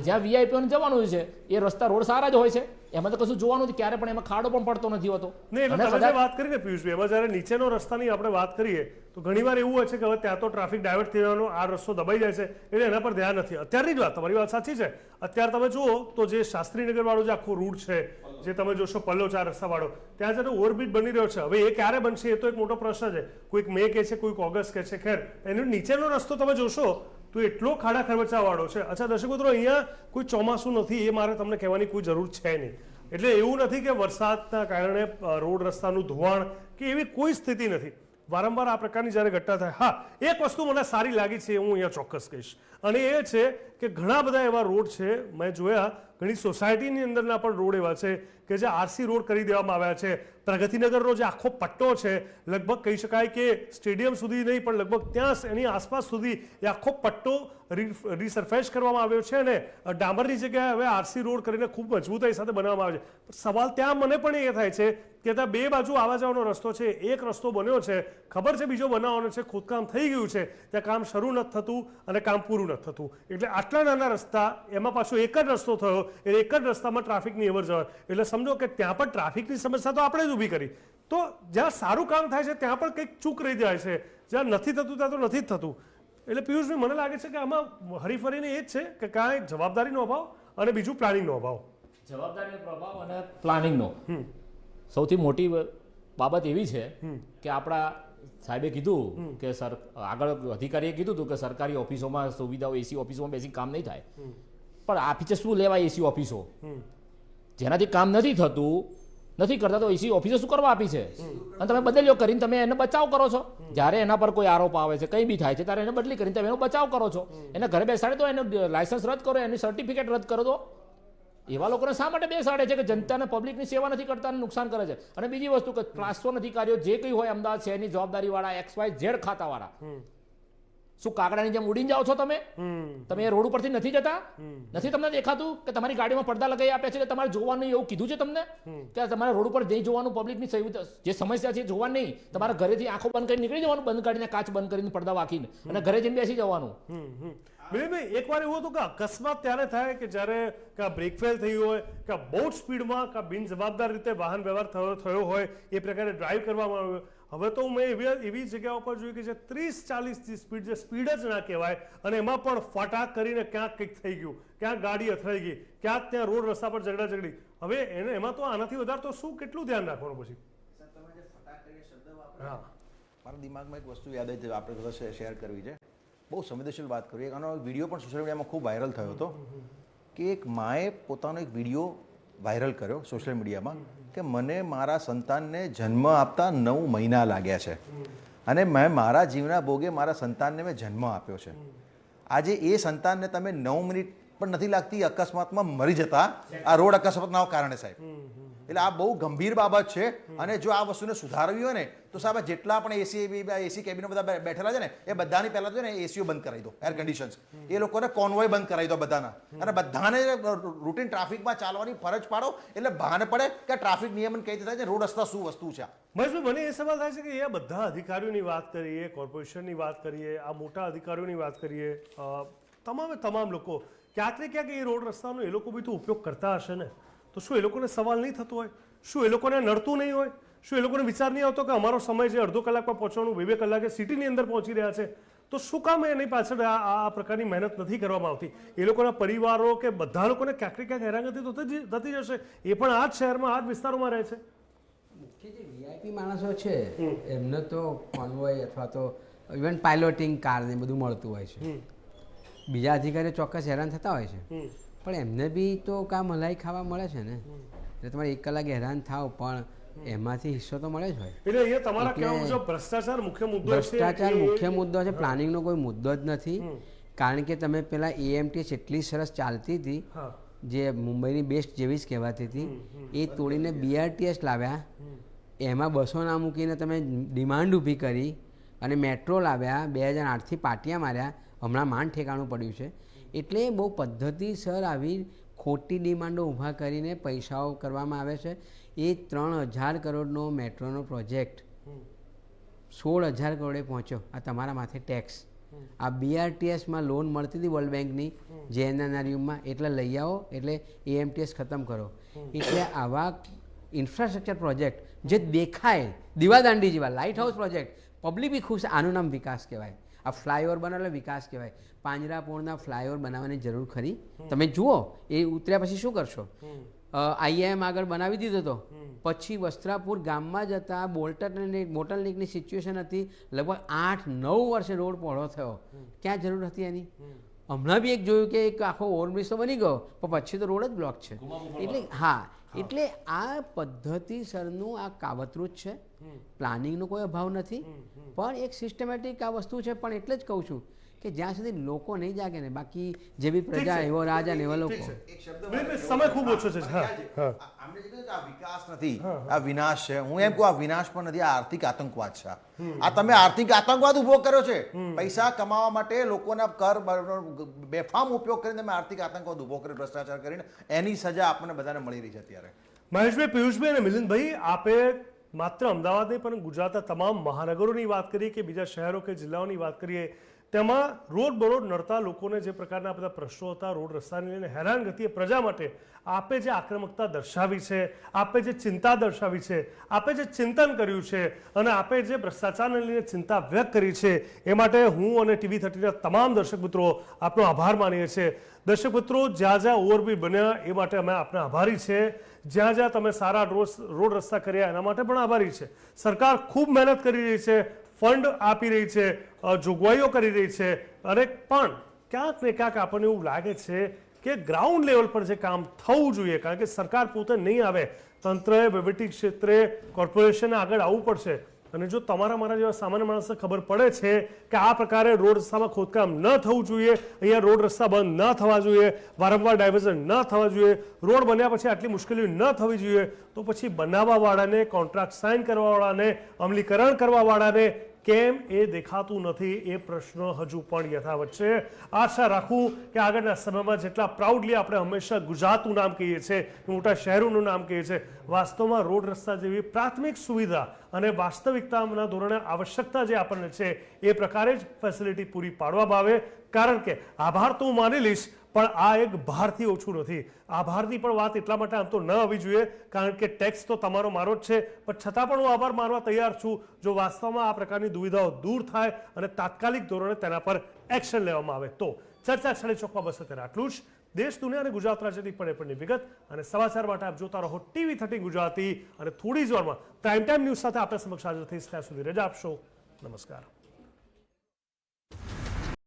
જ્યાં વીઆઈપીઓને જવાનું છે એ રસ્તા રોડ સારા જ હોય છે, એમાં તો કશું જોવાનું નથી, ક્યારે પણ એમાં ખાડો પણ પડતો નથી હોતો.
નહીં, એટલે તમે જે વાત કરી ને પિયુષભાઈ, એમાં જ્યારે નીચેનો રસ્તાની આપણે વાત કરીએ તો ઘણીવાર એવું હોય છે કે હવે ત્યાં તો ટ્રાફિક ડાયવર્ટ થવાનો, આ રસ્તો દબાઈ જાય છે એટલે એના પર ધ્યાન નથી. અત્યારની જ વાત, તમારી વાત સાચી છે. અત્યારે તમે જુઓ તો જે શાસ્ત્રીનગર વાળો જે આખો રૂટ છે, જે તમે જોશો પલ્લો 4 રસ્તા વાળો, ત્યાં જ્યારે ઓવરબ્રિજ બની રહ્યો છે, હવે એ ક્યારે બનશે એ તો એક મોટો પ્રશ્ન છે. કોઈક મે કહે છે, કોઈક ઓગસ્ટ કહે છે. ખેર, એનો નીચેનો રસ્તો તમે જોશો તો એટલો ખાડા ખરબચા વાળો છે. અચ્છા દર્શક મિત્રો, અહીંયા કોઈ ચોમાસું નથી, એ મારે તમને કહેવાની કોઈ જરૂર છે નહીં. એટલે એવું નથી કે વરસાદના કારણે રોડ રસ્તાનું ધોવાણ કે એવી કોઈ સ્થિતિ નથી. વારંવાર આ પ્રકારની જ્યારે ઘટના થાય, હા, એક વસ્તુ મને સારી લાગી છે, હું અહીંયા ચોક્કસ કહીશ, અને એ છે કે ઘણા બધા એવા રોડ છે મેં જોયા, ઘણી સોસાયટીની અંદરના પણ રોડ એવા છે કે જે આરસી રોડ કરી દેવામાં આવ્યા છે. પ્રગતિનગરનો જે આખો પટ્ટો છે, લગભગ કહી શકાય કે સ્ટેડિયમ સુધી નહીં પણ લગભગ ત્યાં એની આસપાસ સુધી એ આખો પટ્ટો રીસરફેસ કરવામાં આવ્યો છે અને ડામરની જગ્યાએ હવે આરસી રોડ કરીને ખૂબ મજબૂતાઈ સાથે બનાવવામાં આવે છે. સવાલ ત્યાં મને પણ એ થાય છે કે ત્યાં બે બાજુ આવવા જવાનો રસ્તો છે, એક રસ્તો બન્યો છે, ખબર છે બીજો બનાવવાનો છે, ખોદકામ થઈ ગયું છે, ત્યાં કામ શરૂ નથી થતું અને કામ પૂરું નથી થતું. એટલે આટલા નાના રસ્તા, એમાં પાછો એક જ રસ્તો થયો, એટલે એક જ રસ્તામાં ટ્રાફિકની અવર જવર, એટલે સમજો કે ત્યાં પણ ટ્રાફિકની સમસ્યા તો આપણે જ ઊભી કરી. તો જ્યાં સારું કામ થાય છે ત્યાં પણ કંઈક ચૂક રહી જાય છે, જ્યાં નથી થતું ત્યાં તો નથી જ થતું. એટલે પિયુષભાઈ, મને લાગે છે કે આમાં હરીફરીને એ જ છે કે કાંઈ જવાબદારીનો અભાવ અને બીજું પ્લાનિંગનો અભાવ.
જવાબદારીનો પ્રભાવ અને પ્લાનિંગનો સૌથી મોટી બાબત એવી છે કે આપણા સાહેબે કીધું કે આગળ અધિકારીએ કીધું હતું કે સરકારી ઓફિસોમાં સુવિધાઓ, એસી ઓફિસોમાં બેસી કામ નહીં થાય, પણ આપી શું લેવાય એસી ઓફિસો? જેનાથી કામ નથી થતું, નથી કરતા, તો એસી ઓફિસો શું કરવા આપી છે? અને તમે બદલ્યો કરીને તમે એને બચાવ કરો છો. જ્યારે એના પર કોઈ આરોપ આવે છે, કંઈ બી થાય છે, ત્યારે એને બદલી કરીને તમે એનો બચાવ કરો છો. એને ઘરે બેસાડે તો એનું લાયસન્સ રદ કરો, એની સર્ટિફિકેટ રદ કરો. તો એવા લોકોને શા માટે બેસાડે છે કે જનતાને, પબ્લિકની સેવા નથી કરતા અને નુકસાન કરે છે? અને બીજી વસ્તુ કે ક્લાસ 1 અધિકારીઓ જે કંઈ હોય અમદાવાદ શહેરની જવાબદારીવાળા XYZ ખાતાવાળા, શું કાગડાની જેમ ઉડીને જાઓ છો તમે? તમે એ રોડ ઉપરથી નથી જતા? નથી તમને દેખાતું કે તમારી ગાડીમાં પડદા લગાવી આપ્યા છે કે તમારે જોવાનું એવું કીધું છે તમને કે તમારે રોડ ઉપર જઈ જોવાનું, પબ્લિકની જે સમસ્યા છે જોવાનું નહીં, તમારા ઘરેથી આંખો બંધ કરીને નીકળી જવાનું, બંધ કાઢીને કાચ બંધ કરીને પડદા વાંકીને, અને ઘરે જઈને બેસી જવાનું.
ભાઈ, એકવાર એવું હતું કે અકસ્માત ત્યારે થાય કે જ્યારે કે બ્રેક ફેલ થયું હોય, કે બહુ જ સ્પીડમાં કે બિનજવાબદાર રીતે વાહન વ્યવહાર થયો હોય, એ પ્રકારે ડ્રાઈવ કરવામાં આવ્યો. હવે તો મેં એવી જગ્યાઓ પર જોયું કે જે 30-40 સ્પીડ, જે સ્પીડ જ ના કહેવાય, અને એમાં પણ ફટાક કરીને ક્યાંક કંઈક થઈ ગયું, ક્યાંક ગાડી અથડાઈ ગઈ, ક્યાંક ત્યાં રોડ રસ્તા પર ઝઘડી. હવે એમાં તો આનાથી વધારે તો શું, કેટલું ધ્યાન રાખવાનું પછી?
હા, મારા દિમાગમાં એક વસ્તુ યાદ આવી, આપણે બધા શેર કરવી છે, બહુ સંવેદનશીલ વાત કરવી. આનો વિડીયો પણ સોશિયલ મીડિયામાં ખૂબ વાયરલ થયો હતો કે એક માએ પોતાનો એક વિડીયો વાયરલ કર્યો સોશિયલ મીડિયામાં કે મને મારા સંતાનને જન્મ આપતા 9 મહિના લાગ્યા છે અને મેં મારા જીવના ભોગે મારા સંતાનને મેં જન્મ આપ્યો છે. આજે એ સંતાનને તમે 9 મિનિટ પણ નથી લાગતી અકસ્માતમાં મરી જતા આ રોડ અકસ્માતના કારણે, સાહેબ. એટલે આ બહુ ગંભીર બાબત છે અને જો આ વસ્તુને સુધારવી હોય ને તો સાહેબ જેટલા પણ એસી કેબિનો બધા બેઠેલા છે ને એ બધાની પહેલા તો ને એસીઓ બંધ કરાવી દો, એર કન્ડિશન્સ, એ લોકોને કોન્વોય બંધ કરાવી દો બધાના, અને બધાને રૂટીન ટ્રાફિકમાં ચાલવાની ફરજ પાડો, એટલે ભાન પડે કે ટ્રાફિક નિયમન કઈ રીતે થાય છે, રોડ રસ્તા શું વસ્તુ છે.
મહેશભાઈ, મને એ સવાલ થાય છે કે એ બધા અધિકારીઓની વાત કરીએ, કોર્પોરેશનની વાત કરીએ, આ મોટા અધિકારીઓની વાત કરીએ, તમામ લોકો ક્યાંક ને ક્યાંક એ રોડ રસ્તાનો એ લોકો બી તો ઉપયોગ કરતા હશે ને, તો શું એ લોકોને સવાલ નહીં થતો હોય? શું એ લોકોને નડતું નહીં હોય? શું એ લોકોને વિચાર નહીં આવતો કે અમારો સમય છે અડધો કલાકમાં પહોંચવાનું, 2 કલાકે સિટીની અંદર પહોંચી રહ્યા છે, તો શું કામ એની પાછળ આ પ્રકારની મહેનત નથી કરવામાં આવતી? એ લોકોના પરિવારો કે બધા લોકોને ક્યાંક ને ક્યાંક હેરાનગતિ તો થતી જશે. એ પણ આ જ શહેરમાં, આ જ વિસ્તારોમાં રહે છે.
મુખ્ય જે વીઆઈપી માણસો છે એમને તો કોન્વોય અથવા તો ઇવન પાયલોટિંગ કાર ને બધું મળતું હોય છે. બીજા અધિકારીઓ ચોક્કસ હેરાન થતા હોય છે, પણ એમને બી તો કાં મલાઈ ખાવા મળે છે ને, એટલે તમારે 1 કલાક હેરાન થાવ પણ એમાંથી હિસ્સો તો મળે જ હોય.
એટલે અહીંયા તમારા કહેવા મુજબ ભ્રષ્ટાચાર મુખ્ય મુદ્દો છે.
ભ્રષ્ટાચાર મુખ્ય મુદ્દો છે, પ્લાનિંગનો કોઈ મુદ્દો જ નથી. કારણ કે તમે પેલા AMTS એટલી સરસ ચાલતી હતી, જે મુંબઈની બેસ્ટ જેવી જ કહેવાતી હતી, એ તોડીને BRTS લાવ્યા, એમાં બસો ના મૂકીને તમે ડિમાન્ડ ઊભી કરી અને મેટ્રો લાવ્યા, 2008થી પાટિયા માર્યા, હમણાં માંડ ઠેકાણું પડ્યું છે. એટલે બહુ પદ્ધતિસર આવી ખોટી ડિમાન્ડો ઊભા કરીને પૈસાઓ કરવામાં આવે છે. એ 3000 કરોડનો મેટ્રોનો પ્રોજેક્ટ 16,000 કરોડે પહોંચ્યો. આ તમારા માથે ટેક્સ આ BRTSમાં લોન મળતી હતી વર્લ્ડ બેંકની JNNRUમાં, એટલે લઈ આવો એટલે AMTS ખતમ કરો. એટલે આવા ઇન્ફ્રાસ્ટ્રક્ચર પ્રોજેક્ટ જે દેખાય દીવાદાંડી જેવા લાઇટ હાઉસ પ્રોજેક્ટ, પબ્લિક બી ખુશ, આનું નામ વિકાસ કહેવાય. આ ફ્લાયઓવર બનાવે એટલે વિકાસ કહેવાય. પાંજરાપોળના ફ્લાયઓવર બનાવવાની જરૂર ખરી? તમે જુઓ એ ઉતર્યા પછી શું કરશો? IIM આગળ બનાવી દીધો હતો, પછી વસ્ત્રાપુર ગામમાં જતા બોટલ નેકની સિચ્યુએશન હતી, લગભગ 8-9 વર્ષે રોડ પહોળો થયો. ક્યાં જરૂર હતી એની? હમણાં બી એક જોયું કે એક આખો ઓવરબ્રિજ તો બની ગયો, પણ પછી તો રોડ જ બ્લોક છે. એટલે હા, એટલે આ પદ્ધતિસરનું આ કાવતરું જ છે. પ્લાનિંગનો કોઈ અભાવ નથી, પણ એક સિસ્ટમેટિક આ વસ્તુ છે. પણ એટલે જ કહું છું કે જ્યાં સુધી લોકો નહીં જાગે ને, બાકી જે બી પ્રજા એવો રાજા ને એવા લોકો.
સમય ખૂબ ઓછો છે.
આમને કીધું કે આ વિકાસ નથી, આ વિનાશ છે. હું એમ કહું આ વિનાશ પણ નથી, આ આર્થિક આતંકવાદ છે. આ તમે આર્થિક આતંકવાદ ઉભો કર્યો છે. પૈસા કમાવા માટે લોકોના કર બેફામ ઉપયોગ કરીને તમે આર્થિક આતંકવાદ ઉભો કર્યો, ભ્રષ્ટાચાર કરીને. એની સજા આપણને બધાને મળી રહી છે અત્યારે.
મહેશભાઈ, પિયુષભાઈ અને મિલિંદભાઈ, આપે માત્ર અમદાવાદ નહીં પણ ગુજરાતના તમામ મહાનગરોની વાત કરીએ કે બીજા શહેરો કે જિલ્લાઓની વાત કરીએ, તેમાં રોડબરોડ નડતા લોકોને જે પ્રકારના બધા પ્રશ્નો હતા, રોડ રસ્તાને લઈને હેરાનગતિ પ્રજા માટે આપે જે આક્રમકતા દર્શાવી છે, આપે જે ચિંતા દર્શાવી છે, આપે જે ચિંતન કર્યું છે અને આપે જે ભ્રષ્ટાચારને લઈને ચિંતા વ્યક્ત કરી છે, એ માટે હું અને TV30ના તમામ દર્શક મિત્રો આપનો આભાર માનીએ છીએ. દર્શક મિત્રો, જ્યાં જ્યાં ઓવરબ્રિજ બન્યા એ માટે અમે આપના આભારી છે. જ્યાં જ્યાં તમે સારા રોડ રસ્તા કર્યા એના માટે પણ આભારી છે. સરકાર ખૂબ મહેનત કરી રહી છે, ફંડ આપી રહી છે, જોગવાઈઓ કરી રહી છે, અને પણ ક્યાંક ને ક્યાંક આપણને એવું લાગે છે કે ગ્રાઉન્ડ લેવલ પર જે કામ થવું જોઈએ, કારણ કે સરકાર પોતે નહીં આવે, તંત્રએ, વહીવટી ક્ષેત્રે, કોર્પોરેશને આગળ આવવું પડશે. અને જો તમારા મારા જેવા સામાન્ય માણસને ખબર પડે છે કે આ પ્રકારે રોડ રસ્તામાં ખોદકામ ન થવું જોઈએ, અહીંયા રોડ રસ્તા બંધ ન થવા જોઈએ, વારંવાર ડાયવર્ઝન ન થવા જોઈએ, રોડ બન્યા પછી આટલી મુશ્કેલીઓ ન થવી જોઈએ, તો પછી બનાવવાવાળાને, કોન્ટ્રાક્ટ સાઇન કરવાવાળાને, અમલીકરણ કરવાવાળાને કેમ એ દેખાતું નથી? એ પ્રશ્ન હજુ પણ યથાવત છે. આશા રાખું કે આગળના સમયમાં જેટલા પ્રાઉડલી આપણે હંમેશા ગુજરાતનું નામ કહીએ છીએ, મોટા શહેરોનું નામ કહીએ છીએ, વાસ્તવમાં રોડ રસ્તા જેવી પ્રાથમિક સુવિધા અને વાસ્તવિકતાના ધોરણે આવશ્યકતા જે આપણને છે એ પ્રકારે જ ફેસિલિટી પૂરી પાડવામાં આવે. કારણ કે આભાર તો હું માની લઈશ, પણ આ એક ભારથી ઓછું નથી. આભારની પણ વાત એટલા માટે આમ તો ન આવવી જોઈએ, કારણ કે ટેક્સ તો તમારો મારો જ છે, પણ છતાં પણ હું આભાર માનવા તૈયાર છું જો વાસ્તવમાં આ પ્રકારની દુવિધાઓ દૂર થાય અને તાત્કાલિક ધોરણે તેના પર એક્શન લેવામાં આવે. તો ચર્ચા છેલ્લે ચોકમાં બસ અત્યારે આટલું જ. દેશ, દુનિયા અને ગુજરાત રાજ્યની પડેપણની વિગત અને સમાચાર માટે આપ જોતા રહો TV30 ગુજરાતી, અને થોડી જ વારમાં પ્રાઇમ ટાઈમ ન્યૂઝ સાથે આપણે સમક્ષ હાજર થઈશ. ત્યાં સુધી રજા આપશો. નમસ્કાર.